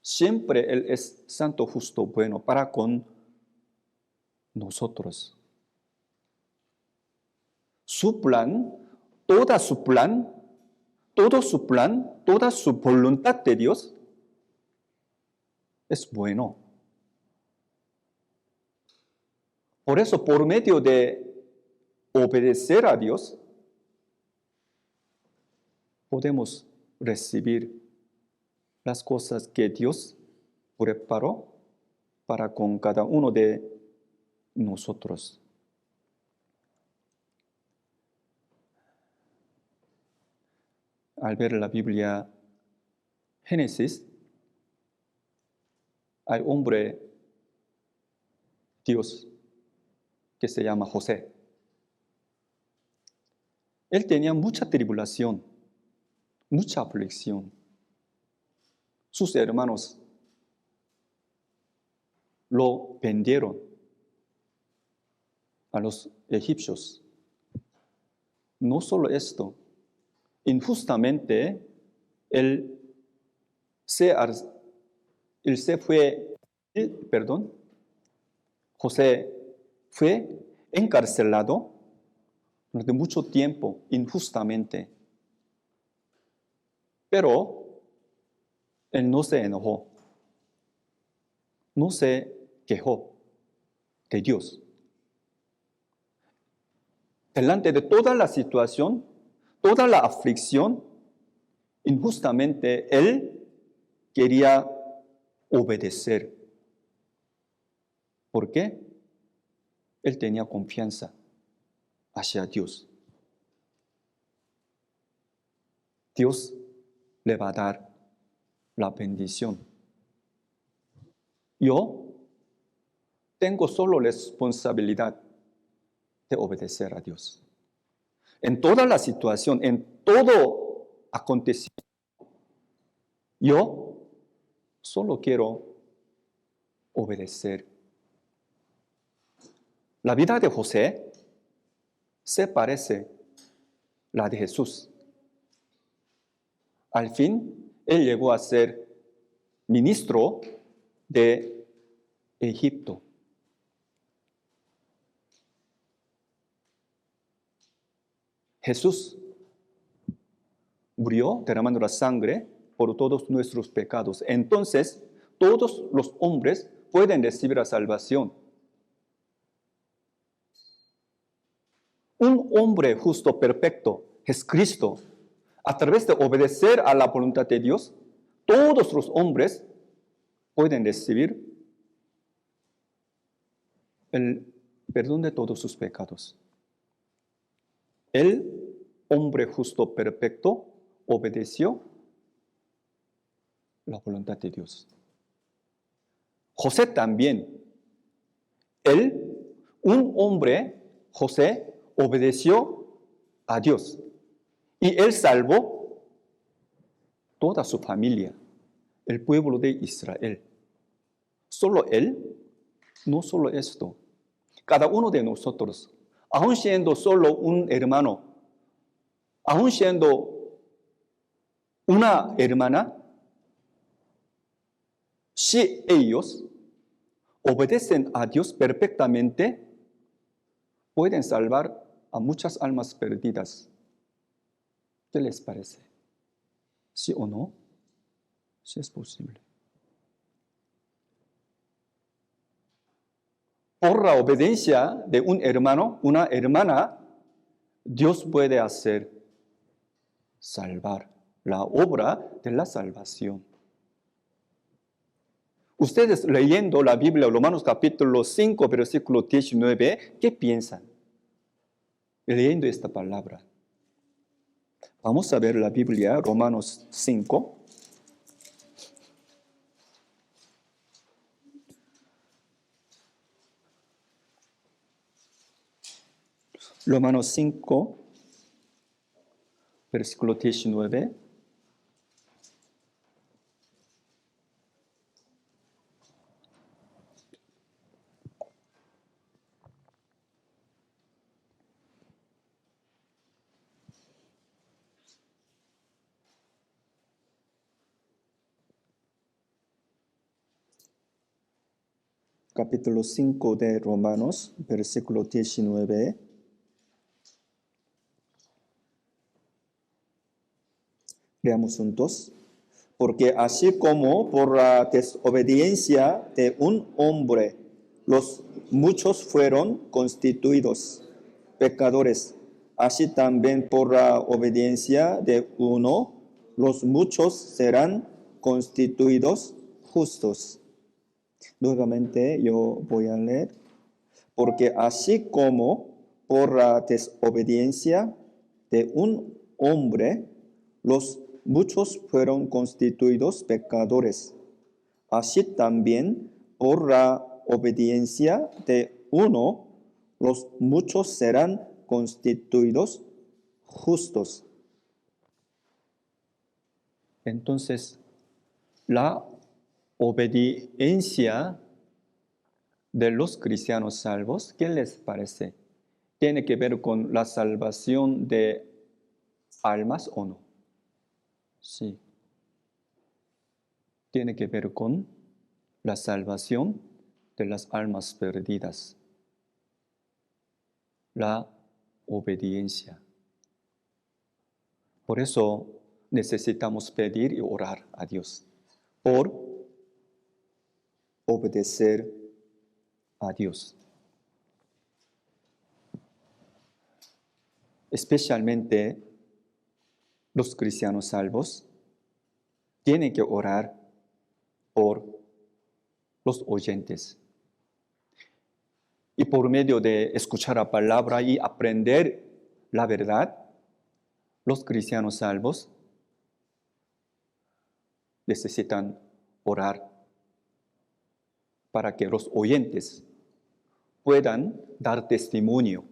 Siempre Él es santo, justo, bueno para con nosotros. Su plan, toda su plan, todo su plan, toda su voluntad de Dios es bueno. Por eso, por medio de obedecer a Dios, podemos recibir las cosas que Dios preparó para con cada uno de nosotros. Al ver la Biblia, Génesis, hay un hombre, Dios, que se llama José. Él tenía mucha tribulación, mucha aflicción. Sus hermanos lo vendieron a los egipcios. No solo esto, injustamente José fue encarcelado durante mucho tiempo, injustamente. Pero él no se enojó, no se quejó de Dios. Delante de toda la situación, toda la aflicción, injustamente él quería obedecer. ¿Por qué? Él tenía confianza hacia Dios. Dios le va a dar la bendición. Yo tengo solo la responsabilidad de obedecer a Dios. En toda la situación, en todo acontecimiento, yo solo quiero obedecer. La vida de José se parece a la de Jesús. Al fin, él llegó a ser ministro de Egipto. Jesús murió derramando la sangre por todos nuestros pecados. Entonces, todos los hombres pueden recibir la salvación. un hombre justo, perfecto, Jesucristo, a través de obedecer a la voluntad de Dios, todos los hombres pueden recibir el perdón de todos sus pecados. El hombre justo, perfecto, obedeció la voluntad de Dios. José también. Un hombre, José, obedeció a Dios. Y él salvó toda su familia, el pueblo de Israel. Solo él, no solo esto. Cada uno de nosotros, aun siendo solo un hermano, aun siendo una hermana, si ellos obedecen a Dios perfectamente, pueden salvar a muchas almas perdidas. ¿Qué les parece? ¿Sí o no? Sí es posible. Por la obediencia de un hermano, una hermana, Dios puede hacer salvar la obra de la salvación. Ustedes leyendo la Biblia, Romanos capítulo 5, versículo 19, ¿qué piensan? Leyendo esta palabra. Vamos a ver la Biblia, Romanos 5. Romanos 5, versículo 19. Capítulo 5 de Romanos, versículo 19. Leamos juntos. Porque así como por la desobediencia de un hombre los muchos fueron constituidos pecadores, así también por la obediencia de uno los muchos serán constituidos justos. Nuevamente yo voy a leer. Porque así como por la desobediencia de un hombre los muchos fueron constituidos pecadores, así también por la obediencia de uno los muchos serán constituidos justos. Entonces, la obediencia de los cristianos salvos, ¿qué les parece? ¿Tiene que ver con la salvación de almas o no? Sí. Tiene que ver con la salvación de las almas perdidas. La obediencia. Por eso necesitamos pedir y orar a Dios por obedecer a Dios. Especialmente los cristianos salvos tienen que orar por los oyentes. Y por medio de escuchar la palabra y aprender la verdad, los cristianos salvos necesitan orar para que los oyentes puedan dar testimonio,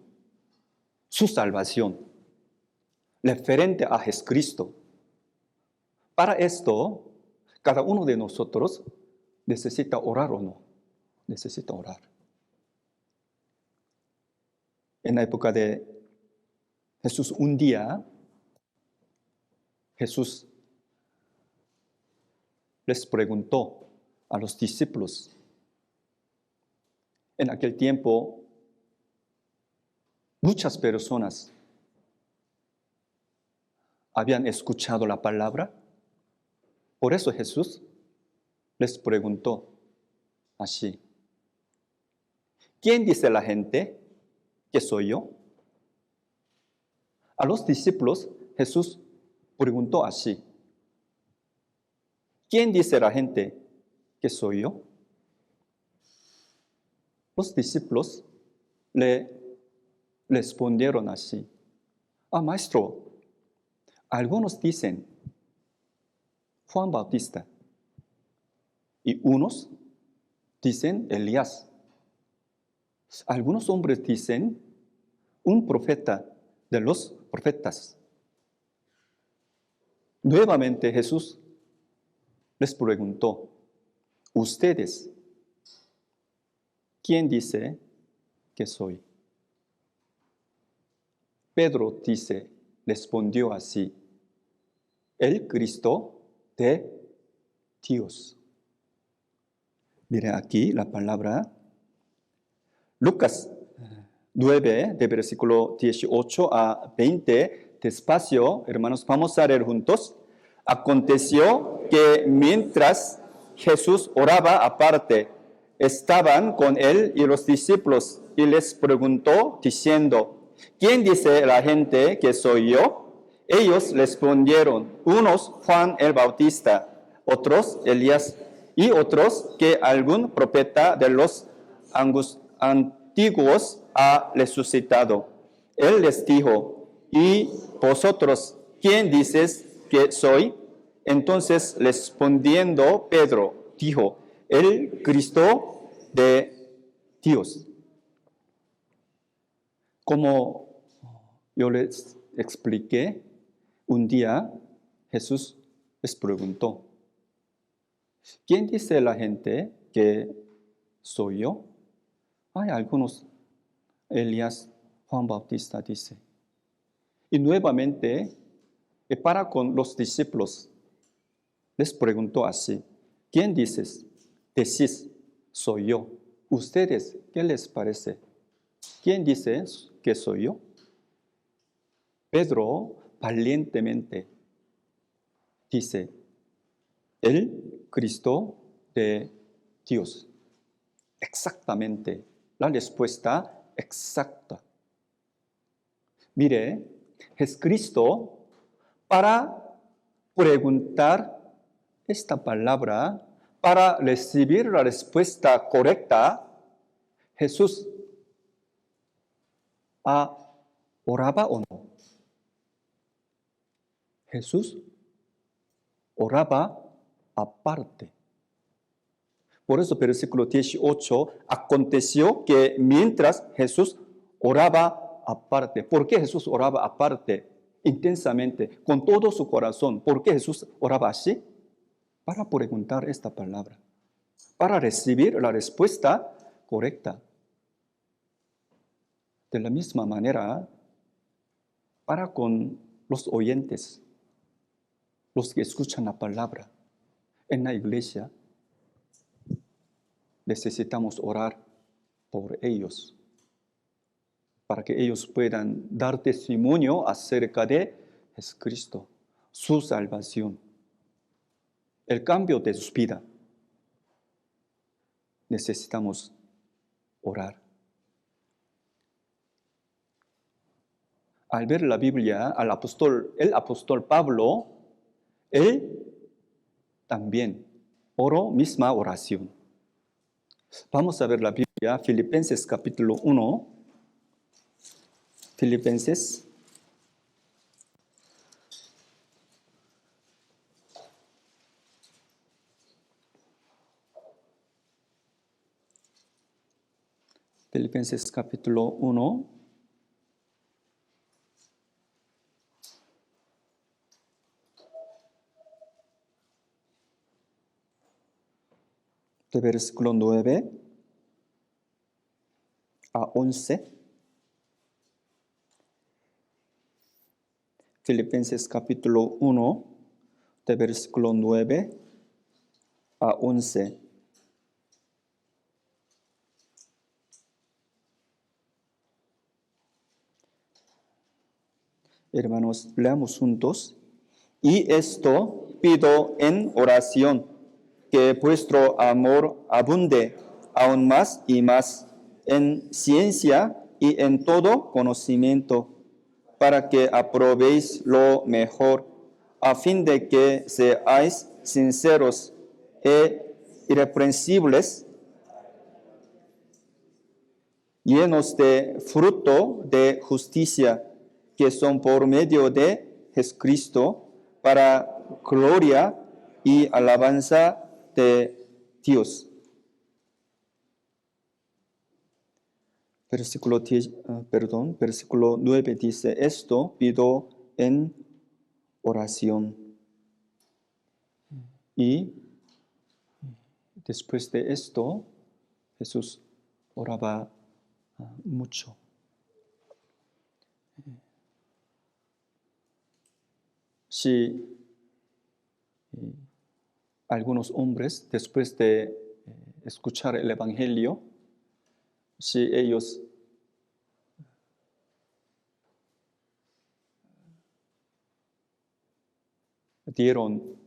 su salvación, referente a Jesucristo. Para esto, cada uno de nosotros necesita orar o no, necesita orar. En la época de Jesús, un día, Jesús les preguntó a los discípulos. En aquel tiempo, muchas personas habían escuchado la palabra. Por eso Jesús les preguntó así: ¿quién dice la gente que soy yo? A los discípulos Jesús preguntó así: ¿quién dice la gente que soy yo? Los discípulos le respondieron así: maestro, algunos dicen Juan Bautista y unos dicen Elías. Algunos hombres dicen un profeta de los profetas. Nuevamente Jesús les preguntó: ¿ustedes quién dice que soy? Pedro respondió así: el Cristo de Dios. Mire aquí la palabra Lucas 9, de versículo 18 a 20. Despacio, hermanos, vamos a leer juntos. Aconteció que mientras Jesús oraba aparte, estaban con él y los discípulos, y les preguntó diciendo: ¿quién dice la gente que soy yo? Ellos respondieron: unos Juan el Bautista, otros Elías, y otros que algún profeta de los antiguos ha resucitado. Él les dijo: ¿y vosotros quién dices que soy? Entonces respondiendo Pedro dijo: el Cristo de Dios. Como yo les expliqué, un día Jesús les preguntó: ¿quién dice la gente que soy yo? Hay algunos, Elías, Juan Bautista dice. Y nuevamente, para con los discípulos, les preguntó así: ¿quién decís soy yo? ¿Ustedes qué les parece? ¿Quién dice que soy yo? Pedro valientemente dice: el Cristo de Dios. Exactamente, la respuesta exacta. Mire, Jesucristo, para preguntar esta palabra, para recibir la respuesta correcta, Jesús oraba o no. Jesús oraba aparte. Por eso, versículo 18, aconteció que mientras Jesús oraba aparte. ¿Por qué Jesús oraba aparte? Intensamente, con todo su corazón. ¿Por qué Jesús oraba así? Para preguntar esta palabra, para recibir la respuesta correcta. De la misma manera, para con los oyentes, los que escuchan la palabra en la iglesia, necesitamos orar por ellos, para que ellos puedan dar testimonio acerca de Jesucristo, su salvación, el cambio de su vida. Necesitamos orar. Al ver la Biblia, el apóstol Pablo, él también oró misma oración. Vamos a ver la Biblia, Filipenses capítulo 1. Filipenses capítulo 1. De versículo 9 a 11. Filipenses capítulo 1, de versículo 9 a 11. Hermanos, leamos juntos. Y esto pido en oración, que vuestro amor abunde aún más y más en ciencia y en todo conocimiento, para que aprobéis lo mejor, a fin de que seáis sinceros e irreprensibles, llenos de fruto de justicia, que son por medio de Jesucristo, para gloria y alabanza de Dios. Versículo 9 dice, esto pido en oración. Y después de esto, Jesús oraba mucho. Si algunos hombres, después de escuchar el Evangelio, si ellos dieron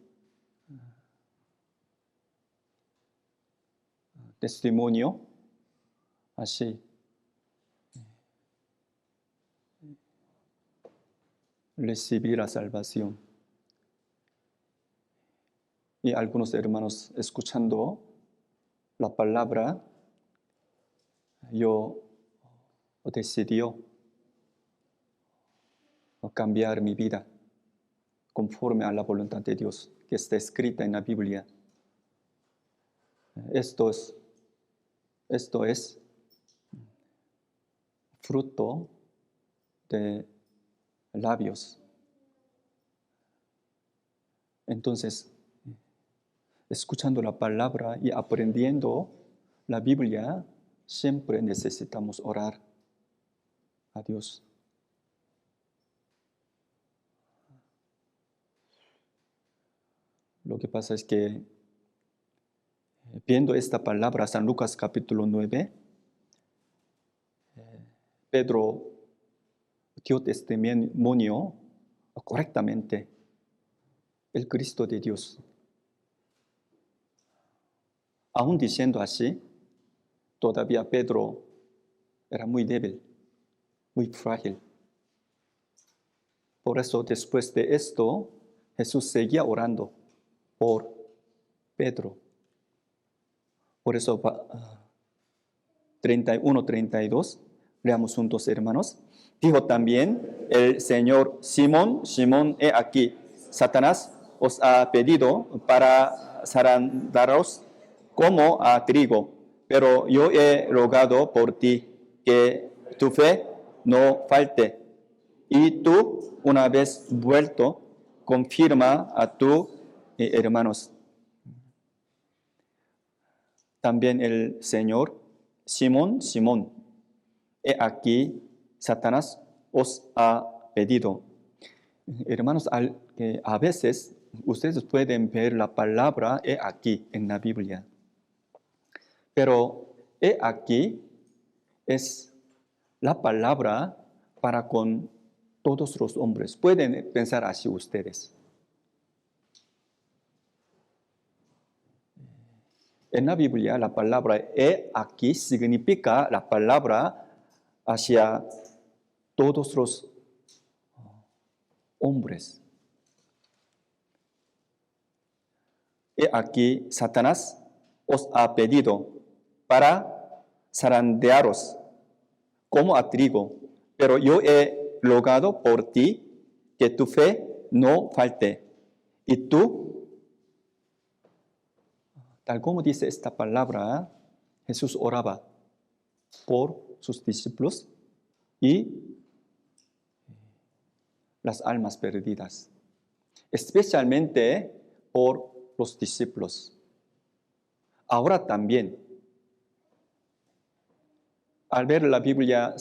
testimonio, así recibir la salvación. Y algunos hermanos escuchando la palabra, yo decidió cambiar mi vida conforme a la voluntad de Dios que está escrita en la Biblia. Esto es fruto de labios. Entonces, escuchando la palabra y aprendiendo la Biblia, siempre necesitamos orar a Dios. Lo que pasa es que viendo esta palabra, San Lucas capítulo 9, Pedro dio testimonio correctamente el Cristo de Dios. Aún diciendo así, todavía Pedro era muy débil, muy frágil. Por eso, después de esto, Jesús seguía orando por Pedro. Por eso, 31-32, leamos juntos, hermanos. Dijo también el Señor: Simón, Simón, he aquí, Satanás os ha pedido para zarandearos como a trigo, pero yo he rogado por ti que tu fe no falte, y tú, una vez vuelto, confirma a tus hermanos. También el Señor: Simón, Simón, he aquí, Satanás os ha pedido. Hermanos, a veces ustedes pueden ver la palabra he aquí en la Biblia. Pero he aquí es la palabra para con todos los hombres. Pueden pensar así ustedes. En la Biblia, la palabra he aquí significa la palabra hacia todos los hombres. He aquí, Satanás os ha pedido para zarandearos como a trigo, pero yo he rogado por ti que tu fe no falte. Y tú, tal como dice esta palabra, Jesús oraba por sus discípulos y las almas perdidas, especialmente por los discípulos. Ahora también, al ver la Biblia,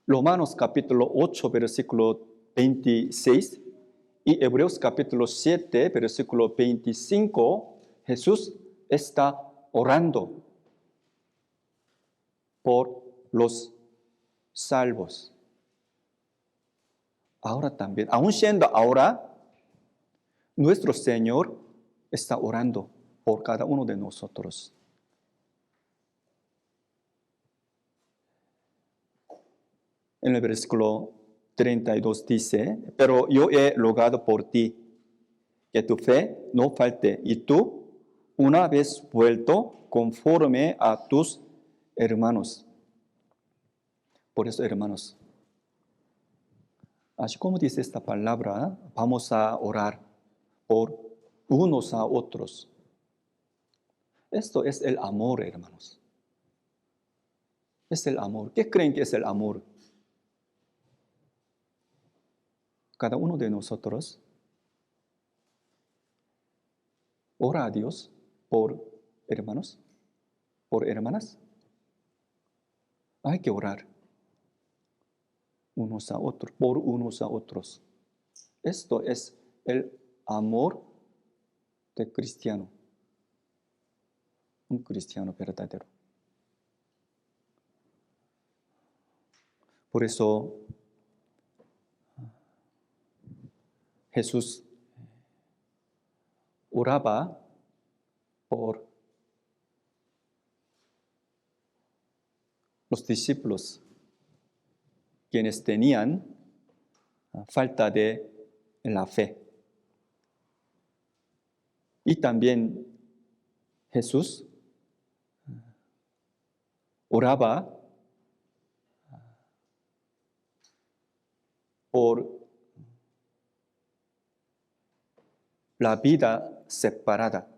Romanos capítulo 8, versículo 26 y Hebreos capítulo 7, versículo 25, Jesús está orando por los salvos. Ahora también, aun siendo ahora, nuestro Señor está orando por cada uno de nosotros. En el versículo 32 dice, pero yo he rogado por ti, que tu fe no falte, y tú, una vez vuelto, conforme a tus hermanos. Por eso, hermanos, así como dice esta palabra, vamos a orar por unos a otros. Esto es el amor, hermanos. Es el amor. ¿Qué creen que es el amor? Cada uno de nosotros ora a Dios por hermanos, por hermanas. Hay que orar unos a otros, por unos a otros. Esto es el amor de cristiano. Un cristiano verdadero. Por eso Jesús oraba por los discípulos, quienes tenían falta de la fe. Y también Jesús oraba por la vida separada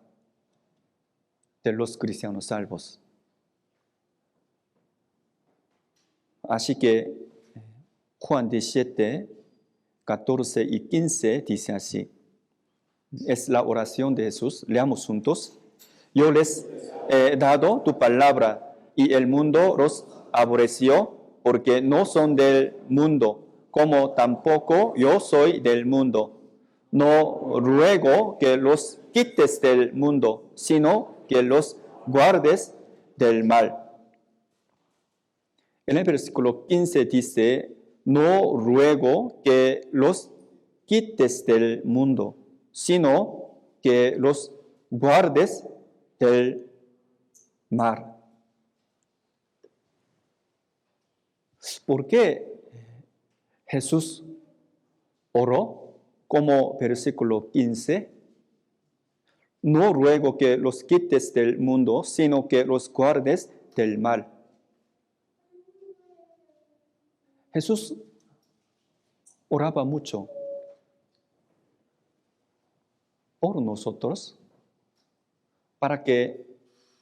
de los cristianos salvos. Así que Juan 17, 14 y 15 dice así. Es la oración de Jesús. Leamos juntos. Yo les he dado tu palabra y el mundo los aborreció porque no son del mundo, como tampoco yo soy del mundo. No ruego que los quites del mundo, sino que los guardes del mal. En el versículo 15 dice, no ruego que los quites del mundo, sino que los guardes del mal. ¿Por qué Jesús oró como versículo 15? No ruego que los quites del mundo, sino que los guardes del mal. Jesús oraba mucho por nosotros para que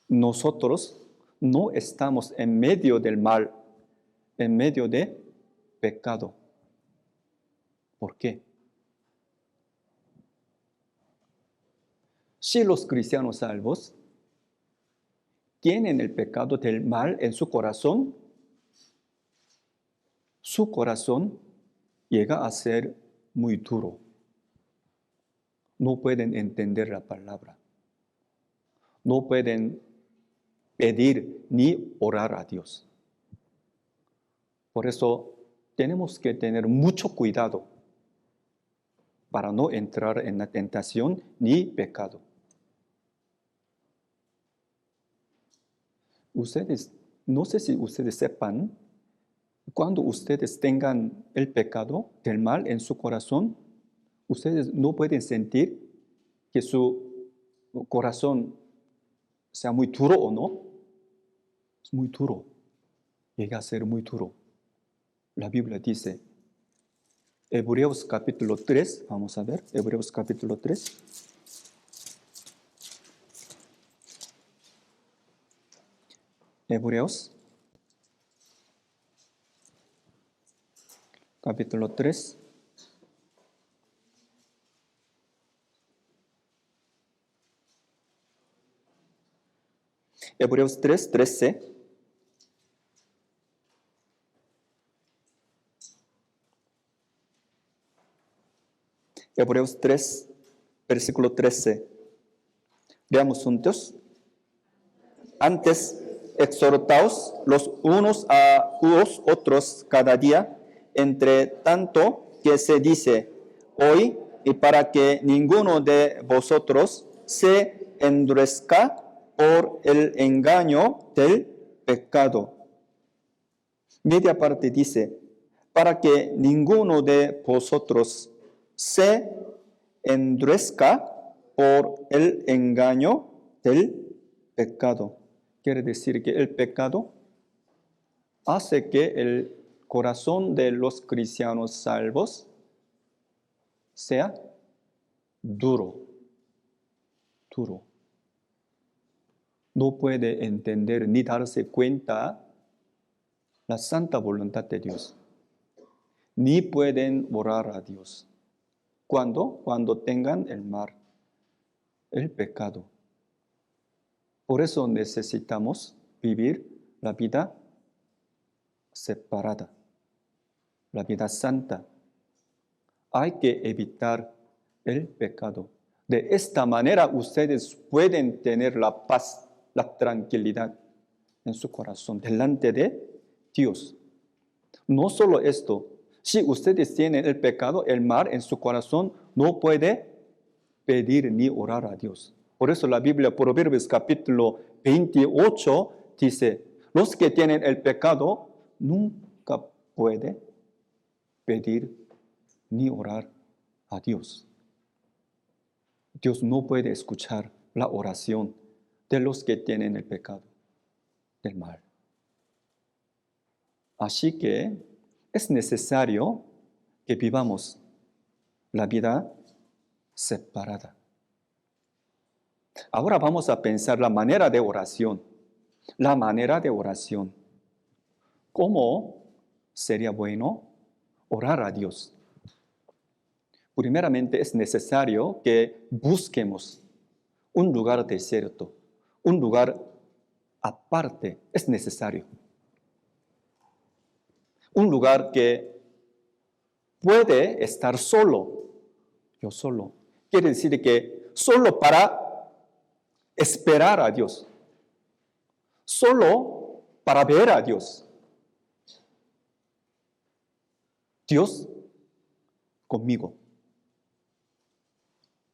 nosotros no estamos en medio del mal, en medio de pecado. ¿Por qué? Si los cristianos salvos tienen el pecado del mal en su corazón llega a ser muy duro. No pueden entender la palabra. No pueden pedir ni orar a Dios. Por eso tenemos que tener mucho cuidado para no entrar en la tentación ni pecado. Ustedes, no sé si ustedes sepan, cuando ustedes tengan el pecado del mal en su corazón, ustedes no pueden sentir que su corazón sea muy duro o no. Es muy duro. Llega a ser muy duro. La Biblia dice, Hebreos capítulo 3, vamos a ver, Hebreos capítulo 3. Hebreos capítulo 3. Hebreos 3, 13. Hebreos 3, versículo 13. Veamos juntos. Antes, exhortaos los unos a los otros cada día, entre tanto que se dice hoy, y para que ninguno de vosotros se endurezca por el engaño del pecado. Media parte dice, para que ninguno de vosotros se endurezca por el engaño del pecado. Quiere decir que el pecado hace que el corazón de los cristianos salvos sea duro. No puede entender ni darse cuenta la santa voluntad de Dios. Ni pueden orar a Dios. ¿Cuándo? Cuando tengan el pecado. Por eso necesitamos vivir la vida separada, la vida santa. Hay que evitar el pecado. De esta manera ustedes pueden tener la paz, la tranquilidad en su corazón delante de Dios. No solo esto, si ustedes tienen el pecado, el mal en su corazón, no puede pedir ni orar a Dios. Por eso la Biblia, Proverbios capítulo 28, dice, los que tienen el pecado nunca pueden pedir ni orar a Dios. Dios no puede escuchar la oración de los que tienen el pecado del mal. Así que es necesario que vivamos la vida separada. Ahora vamos a pensar la manera de oración. La manera de oración. ¿Cómo sería bueno orar a Dios? Primeramente es necesario que busquemos un lugar desierto, un lugar aparte. Es necesario. Un lugar que puede estar solo. Yo solo. Quiere decir que solo para esperar a Dios. Solo para ver a Dios. Dios conmigo.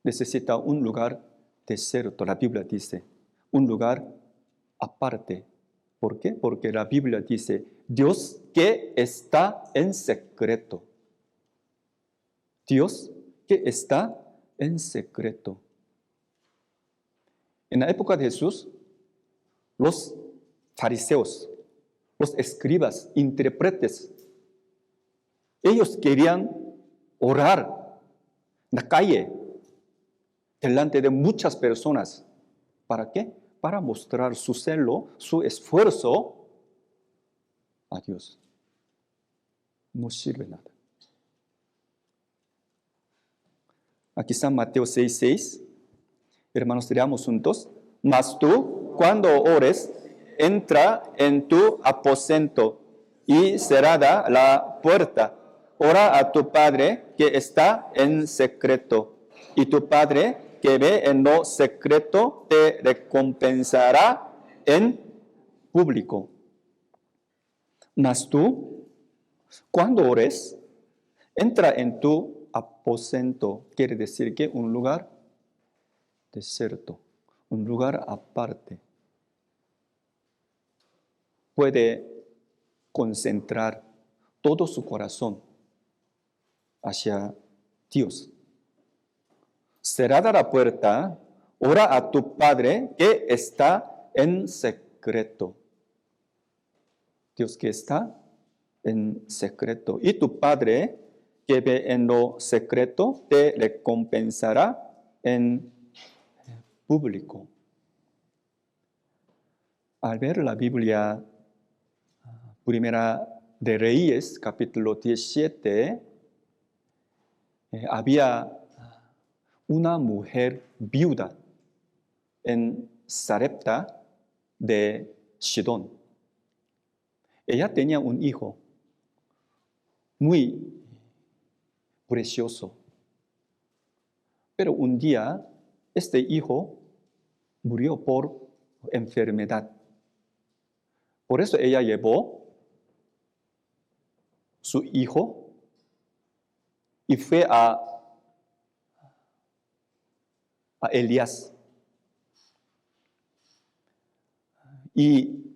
Necesita un lugar desierto. La Biblia dice, un lugar aparte. ¿Por qué? Porque la Biblia dice, Dios que está en secreto. Dios que está en secreto. En la época de Jesús, los fariseos, los escribas, intérpretes, ellos querían orar en la calle, delante de muchas personas. ¿Para qué? Para mostrar su celo, su esfuerzo a Dios. No sirve nada. Aquí está Mateo 6:6. Hermanos, leamos juntos. Mas tú, cuando ores, entra en tu aposento y cerrada la puerta. Ora a tu Padre que está en secreto. Y tu Padre que ve en lo secreto te recompensará en público. Mas tú, cuando ores, entra en tu aposento. Quiere decir que un lugar desierto, un lugar aparte. Puede concentrar todo su corazón hacia Dios. Cerrada la puerta, ora a tu Padre que está en secreto. Dios que está en secreto. Y tu Padre que ve en lo secreto te recompensará en público. Al ver la Biblia, Primera de Reyes, capítulo 17, había una mujer viuda en Sarepta de Sidón. Ella tenía un hijo muy precioso. Pero un día, este hijo murió por enfermedad. Por eso ella llevó su hijo y fue a Elías. Y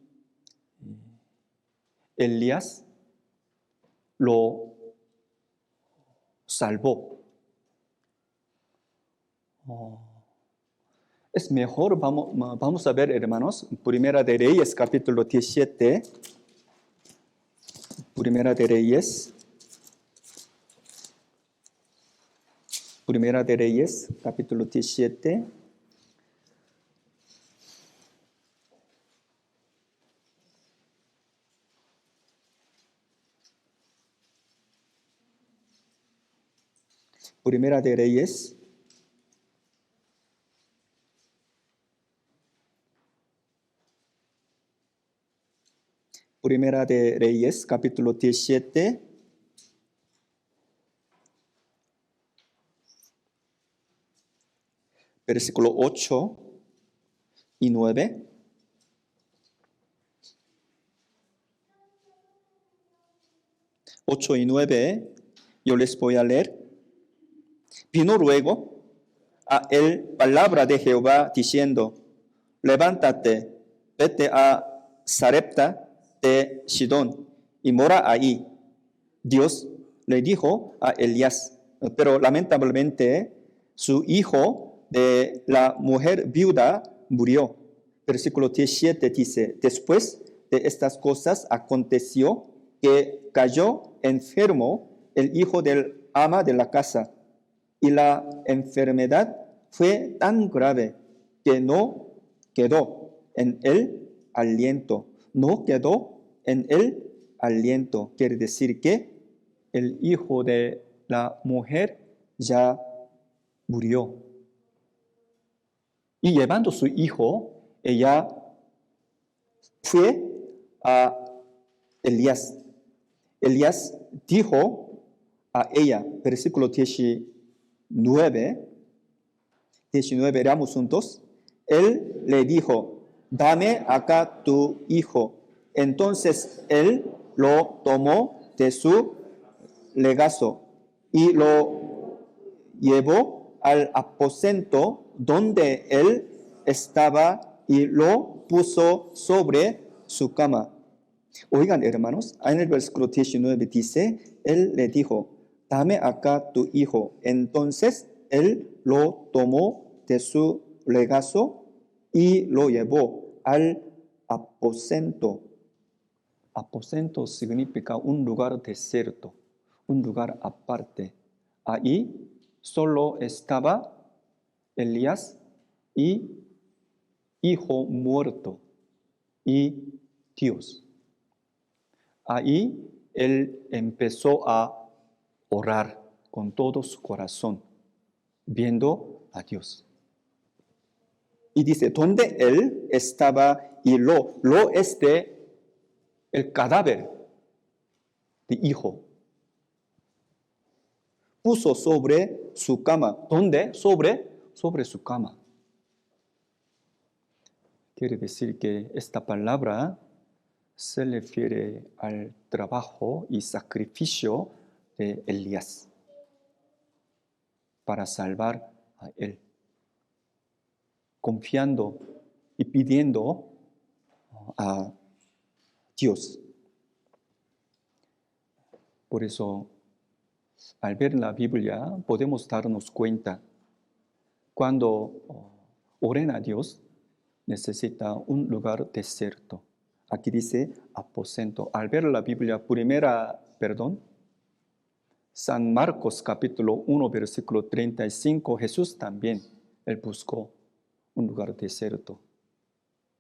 Elías lo salvó. Es mejor, vamos a ver, hermanos, Primera de Reyes, capítulo 17. Primera de Reyes. Primera de Reyes, capítulo 17. Primera de Reyes. Primera de Reyes, capítulo 17. Versículo 8 y 9. 8 y 9, yo les voy a leer. Vino luego a él palabra de Jehová diciendo, levántate, vete a Sarepta de Sidón y mora ahí. Dios le dijo a Elías, pero lamentablemente su hijo de la mujer viuda murió. Versículo 17 dice, después de estas cosas aconteció que cayó enfermo el hijo del ama de la casa, y la enfermedad fue tan grave que no quedó en él aliento. No quedó en él aliento. Quiere decir que el hijo de la mujer ya murió. Y llevando su hijo, ella fue a Elías. Elías dijo a ella, versículo 19, leamos juntos. Él le dijo, dame acá tu hijo. Entonces él lo tomó de su legazo y lo llevó al aposento donde él estaba y lo puso sobre su cama. Oigan, hermanos, en el versículo 19 dice, él le dijo, dame acá tu hijo. Entonces él lo tomó de su legazo y lo llevó al aposento. Aposento significa un lugar desierto, un lugar aparte. Ahí solo estaba Elías y hijo muerto y Dios. Ahí él empezó a orar con todo su corazón, viendo a Dios. Y dice, donde él estaba y lo es de el cadáver de hijo. Puso sobre su cama. ¿Dónde? Sobre su cama. Quiere decir que esta palabra se refiere al trabajo y sacrificio de Elías para salvar a él, confiando y pidiendo a Dios. Por eso, al ver la Biblia, podemos darnos cuenta, cuando oren a Dios, necesita un lugar desierto. Aquí dice aposento. Al ver la Biblia, San Marcos capítulo 1, versículo 35, Jesús también, él buscó un lugar desierto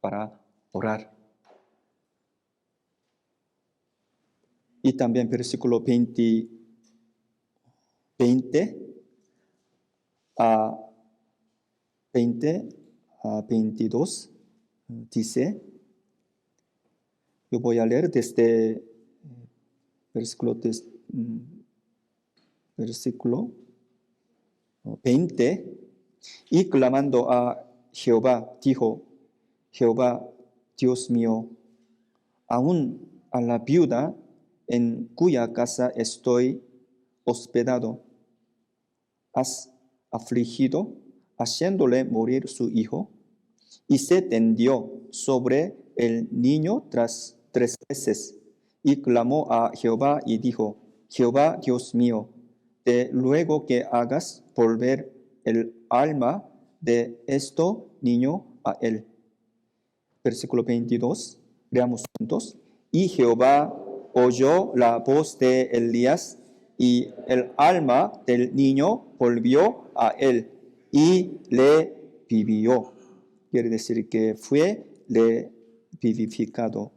para orar. Y también versículo 20 a 22 dice, yo voy a leer desde versículo 20, y clamando a Jehová, dijo, Jehová, Dios mío, aún a la viuda en cuya casa estoy hospedado, has afligido, haciéndole morir su hijo, y se tendió sobre el niño tras 3 veces, y clamó a Jehová y dijo, Jehová Dios mío, te ruego que hagas volver el alma de este niño a él. Versículo 22, leamos juntos. Y Jehová oyó la voz de Elías, y el alma del niño volvió a él, y le vivió. Quiere decir que fue le vivificado.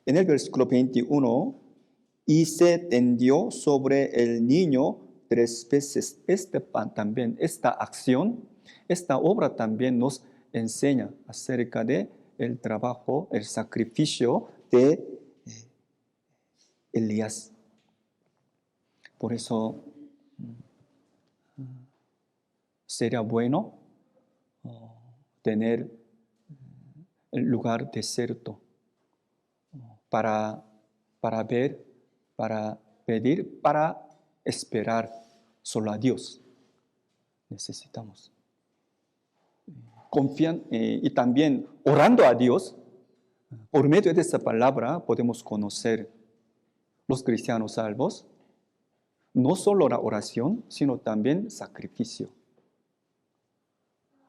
En el versículo 21, y se tendió sobre el niño 3 veces. También, esta acción, esta obra también nos enseña acerca de el trabajo, el sacrificio de Elías. Por eso sería bueno tener el lugar desierto para ver, para pedir, para esperar solo a Dios. Necesitamos. Confían y también orando a Dios. Por medio de esta palabra podemos conocer los cristianos salvos. No solo la oración, sino también sacrificio.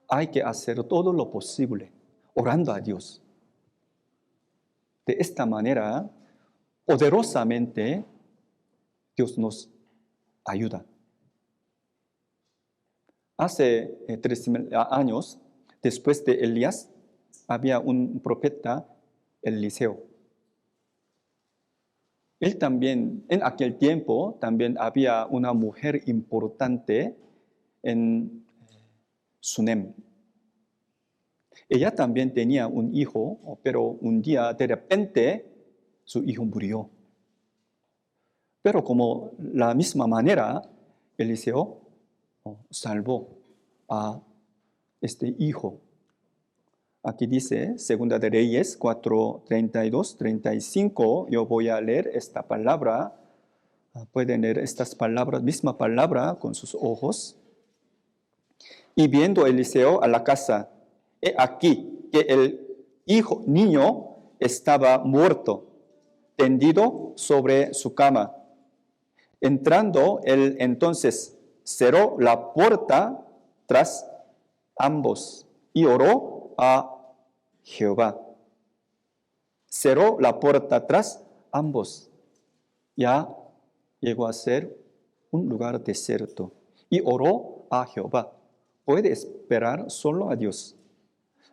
Hay que hacer todo lo posible orando a Dios. De esta manera, poderosamente, Dios nos ayuda. Hace 3,000 años, después de Elías, había un profeta, Eliseo. Él también, en aquel tiempo, también había una mujer importante en Sunem. Ella también tenía un hijo, pero un día de repente su hijo murió. Pero como la misma manera, Eliseo salvó a este hijo. Aquí dice, 2 de Reyes 4, 32, 35, yo voy a leer esta palabra. Pueden leer estas palabras, misma palabra con sus ojos. Y viendo Eliseo a la casa, he aquí que el niño estaba muerto, tendido sobre su cama. Entrando él entonces cerró la puerta tras ambos y oró a Jehová. Cerró la puerta tras ambos. Ya llegó a ser un lugar desierto. Y oró a Jehová. Puede esperar solo a Dios.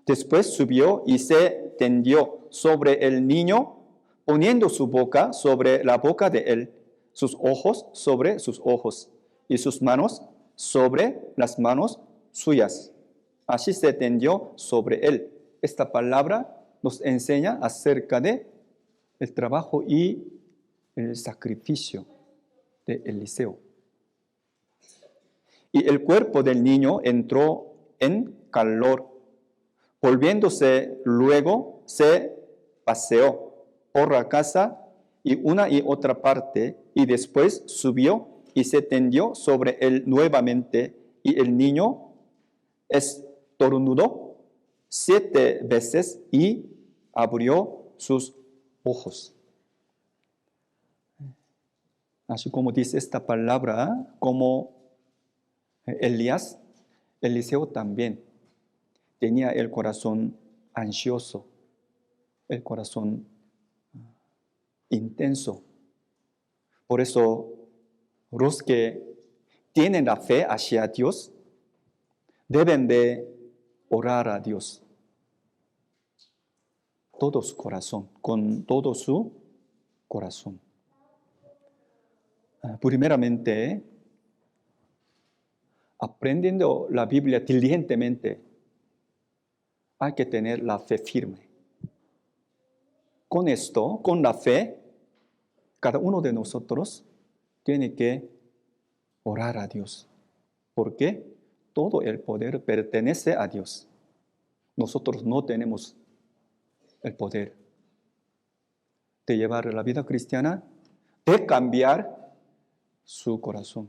Después subió y se tendió sobre el niño, poniendo su boca sobre la boca de él, sus ojos sobre sus ojos, y sus manos sobre las manos suyas. Así se tendió sobre él. Esta palabra nos enseña acerca de el trabajo y el sacrificio de Eliseo. Y el cuerpo del niño entró en calor. Volviéndose luego, se paseó por la casa y una y otra parte, y después subió y se tendió sobre él nuevamente, y el niño estornudó 7 veces y abrió sus ojos. Así como dice esta palabra, como Elías, Eliseo también tenía el corazón ansioso, el corazón intenso. Por eso, los que tienen la fe hacia Dios deben de orar a Dios. Todo su corazón, con todo su corazón. Primeramente, aprendiendo la Biblia diligentemente, hay que tener la fe firme. Con esto, con la fe, cada uno de nosotros tiene que orar a Dios. Porque todo el poder pertenece a Dios. Nosotros no tenemos el poder de llevar la vida cristiana, de cambiar su corazón.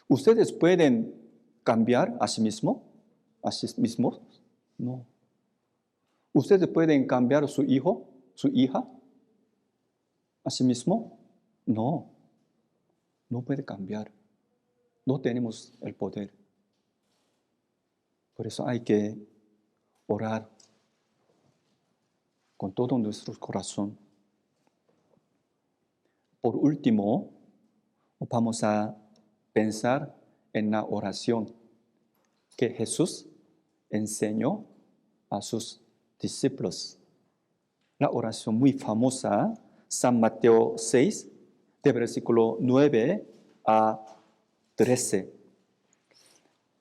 ¿Ustedes pueden cambiar a sí mismos? ¿A sí mismos? No. ¿Ustedes pueden cambiar a su hijo, su hija, a sí mismo? No, no puede cambiar. No tenemos el poder. Por eso hay que orar con todo nuestro corazón. Por último, vamos a pensar en la oración que Jesús enseñó a sus discípulos. La oración muy famosa, San Mateo 6, de versículo 9 a 13.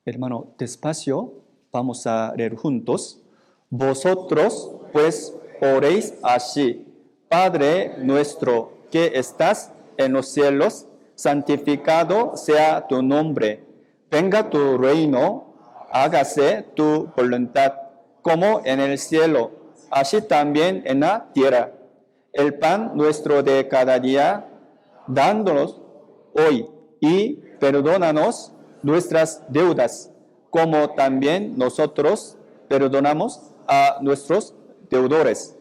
Hermano, despacio, vamos a leer juntos. Vosotros, pues, oréis así: Padre nuestro que estás en los cielos, santificado sea tu nombre. Venga tu reino, hágase tu voluntad, como en el cielo, así también en la tierra. El pan nuestro de cada día, dándonos hoy, y perdónanos nuestras deudas, como también nosotros perdonamos a nuestros deudores.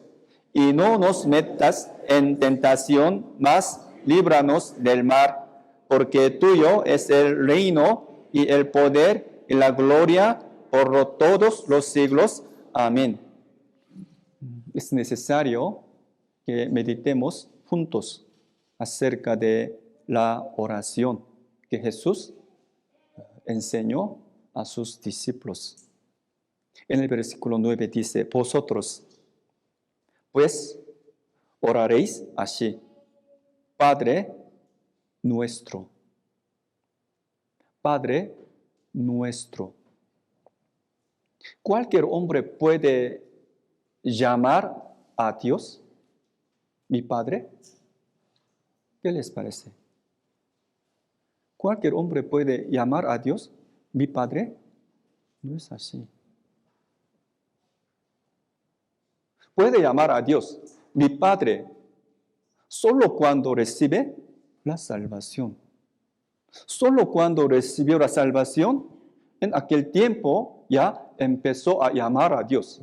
Y no nos metas en tentación, mas líbranos del mal, porque tuyo es el reino y el poder y la gloria por todos los siglos. Amén. Es necesario que meditemos juntos acerca de la oración que Jesús enseñó a sus discípulos. En el versículo 9 dice: vosotros, pues, oraréis así: Padre nuestro. Padre nuestro. Cualquier hombre puede llamar a Dios mi Padre. ¿Qué les parece? ¿Cualquier hombre puede llamar a Dios mi Padre? No es así. Puede llamar a Dios mi Padre solo cuando recibe la salvación. Solo cuando recibió la salvación, en aquel tiempo ya empezó a llamar a Dios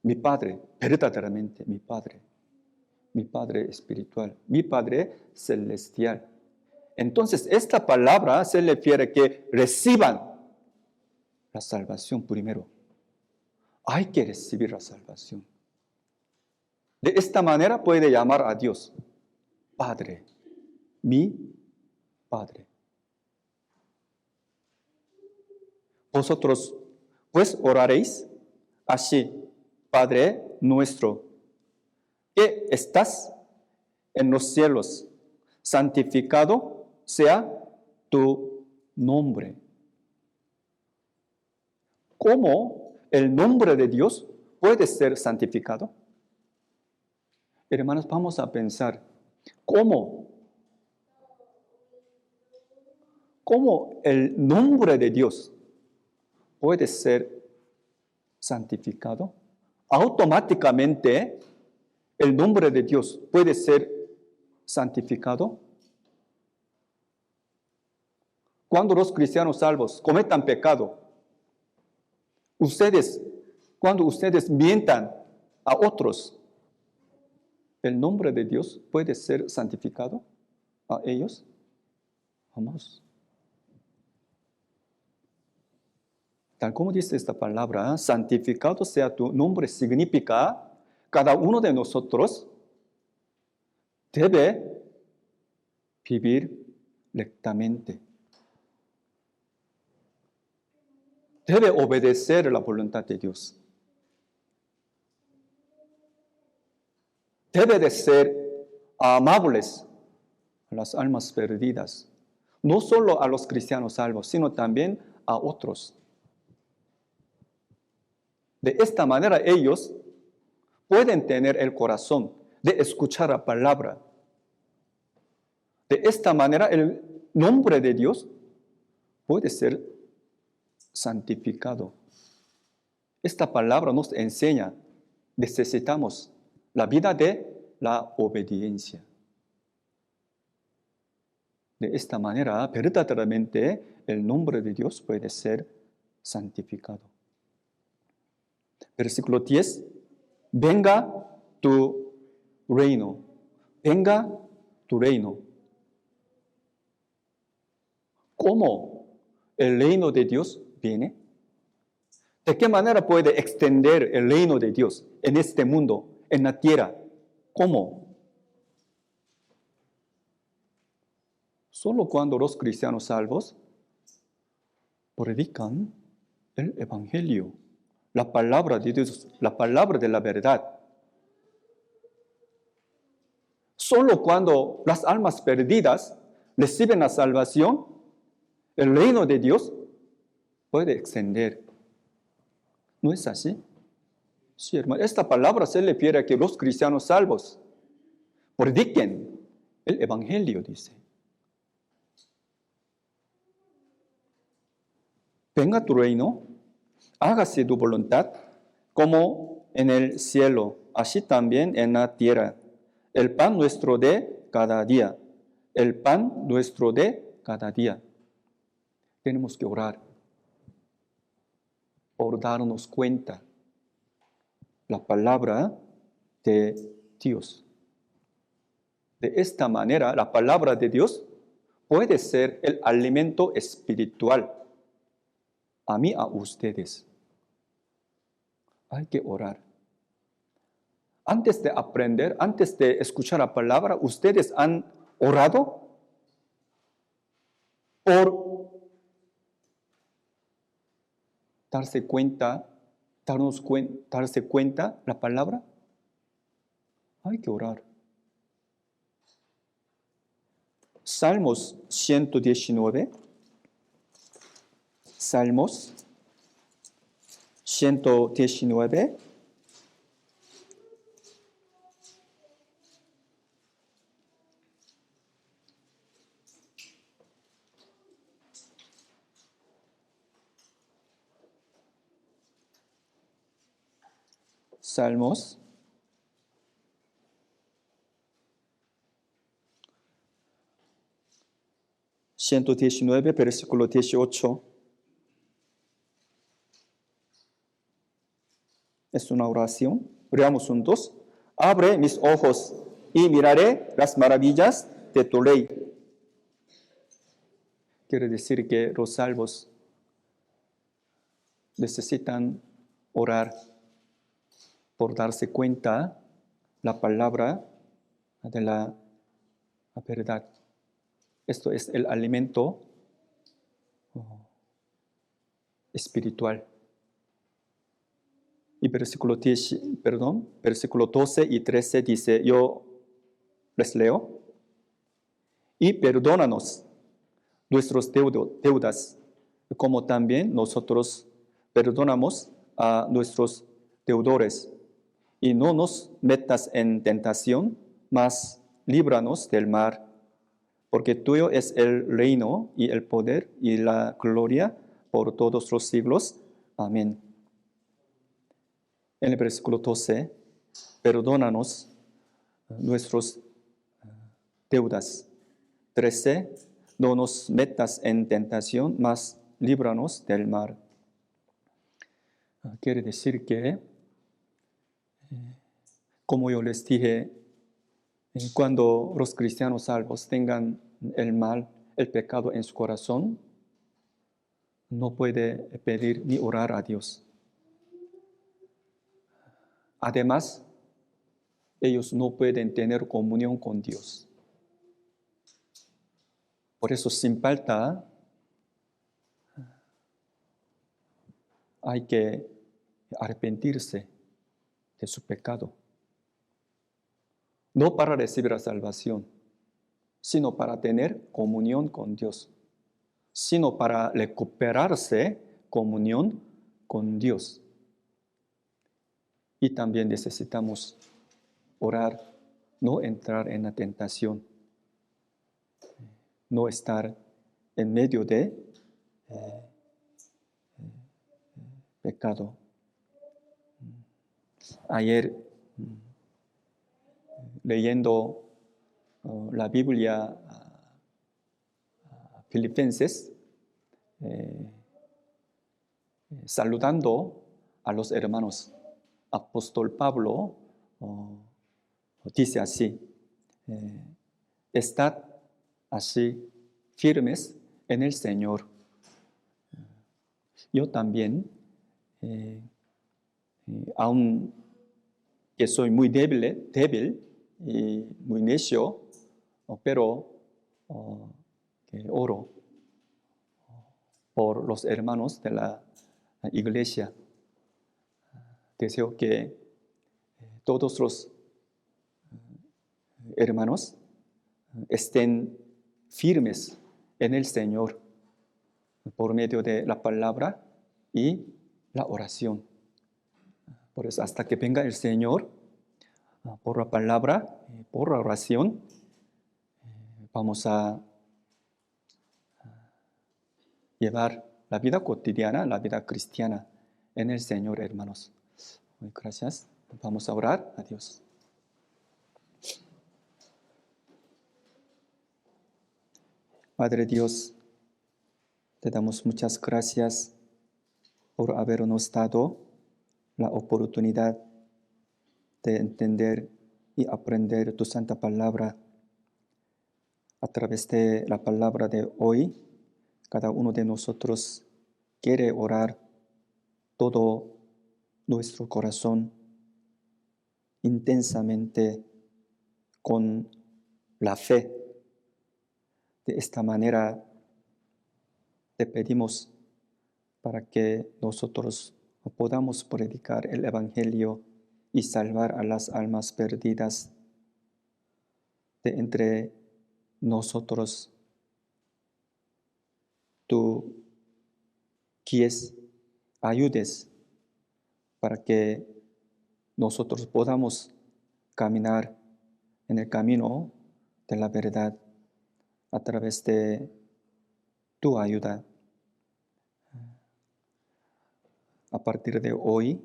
mi Padre, verdaderamente mi Padre espiritual, mi Padre celestial. Entonces, esta palabra se refiere a que reciban la salvación primero. Hay que recibir la salvación. De esta manera puede llamar a Dios Padre, mi Padre. Vosotros, pues, oraréis así: Padre nuestro, que estás en los cielos, santificado sea tu nombre. ¿Cómo el nombre de Dios puede ser santificado? Hermanos, vamos a pensar, ¿cómo el nombre de Dios puede ser santificado? Automáticamente el nombre de Dios puede ser santificado. Cuando los cristianos salvos cometan pecado, cuando ustedes mientan a otros, ¿el nombre de Dios puede ser santificado a ellos? Jamás. Tal como dice esta palabra, santificado sea tu nombre, significa cada uno de nosotros debe vivir rectamente. Debe obedecer la voluntad de Dios. Debe de ser amables a las almas perdidas. No solo a los cristianos salvos, sino también a otros. De esta manera ellos pueden tener el corazón de escuchar la palabra. De esta manera el nombre de Dios puede ser santificado. Esta palabra nos enseña, necesitamos la vida de la obediencia. De esta manera, verdaderamente, el nombre de Dios puede ser santificado. Versículo 10. Venga tu reino. Venga tu reino. ¿Cómo el reino de Dios viene? ¿De qué manera puede extender el reino de Dios en este mundo, en la tierra? ¿Cómo? Solo cuando los cristianos salvos predican el Evangelio, la palabra de Dios, la palabra de la verdad. Solo cuando las almas perdidas reciben la salvación, el reino de Dios puede extender. ¿No es así? Sí, hermano. Esta palabra se refiere a que los cristianos salvos prediquen el Evangelio, dice. Venga tu reino, hágase tu voluntad, como en el cielo, así también en la tierra. El pan nuestro de cada día. El pan nuestro de cada día. Tenemos que orar por darnos cuenta la palabra de Dios. De esta manera, la palabra de Dios puede ser el alimento espiritual a mí, a ustedes. Hay que orar. Antes de aprender, antes de escuchar la palabra, ustedes han orado por darse cuenta la palabra. Hay que orar. Salmos 119. Salmos 119. Salmos 119, versículo 18. Es una oración. Leamos juntos. Abre mis ojos y miraré las maravillas de tu ley. Quiere decir que los salvos necesitan orar por darse cuenta la palabra de la verdad. Esto es el alimento espiritual. Y versículo 12 y 13 dice, yo les leo. Y perdónanos nuestras deudas, como también nosotros perdonamos a nuestros deudores. Y no nos metas en tentación, mas líbranos del mal. Porque tuyo es el reino y el poder y la gloria por todos los siglos. Amén. En el versículo 12, perdónanos nuestras deudas. 13, no nos metas en tentación, mas líbranos del mal. Quiere decir que, como yo les dije, cuando los cristianos salvos tengan el mal, el pecado en su corazón, no puede pedir ni orar a Dios. Además, ellos no pueden tener comunión con Dios. Por eso, sin falta, hay que arrepentirse de su pecado. No para recibir la salvación, sino para tener comunión con Dios, sino para recuperarse comunión con Dios. Y también necesitamos orar, no entrar en la tentación, no estar en medio de pecado. Ayer, leyendo la Biblia Filipenses, saludando a los hermanos, apóstol Pablo dice así, estad así firmes en el Señor. Yo también, aun que soy muy débil y muy necio, pero que oro por los hermanos de la iglesia. Deseo que todos los hermanos estén firmes en el Señor por medio de la palabra y la oración. Por eso, hasta que venga el Señor, por la palabra, por la oración, vamos a llevar la vida cotidiana, la vida cristiana en el Señor, hermanos. Muy gracias. Vamos a orar a Dios. Padre Dios, te damos muchas gracias por habernos dado la oportunidad de entender y aprender tu santa palabra. A través de la palabra de hoy, cada uno de nosotros quiere orar todo nuestro corazón intensamente con la fe. De esta manera te pedimos para que nosotros podamos predicar el Evangelio y salvar a las almas perdidas de entre nosotros. Tú ayudes para que nosotros podamos caminar en el camino de la verdad a través de tu ayuda. A partir de hoy,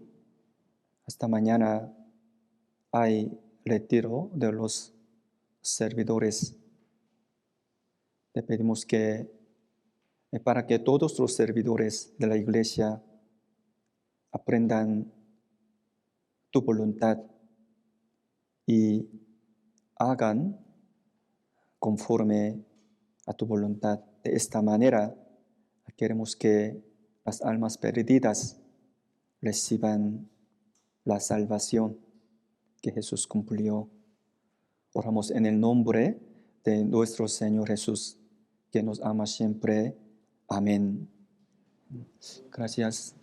hasta mañana, hay retiro de los servidores. Te pedimos que para que todos los servidores de la iglesia aprendan tu voluntad y hagan conforme a tu voluntad. De esta manera, queremos que las almas perdidas reciban la salvación que Jesús cumplió. Oramos en el nombre de nuestro Señor Jesús, que nos ama siempre. Amén. Gracias.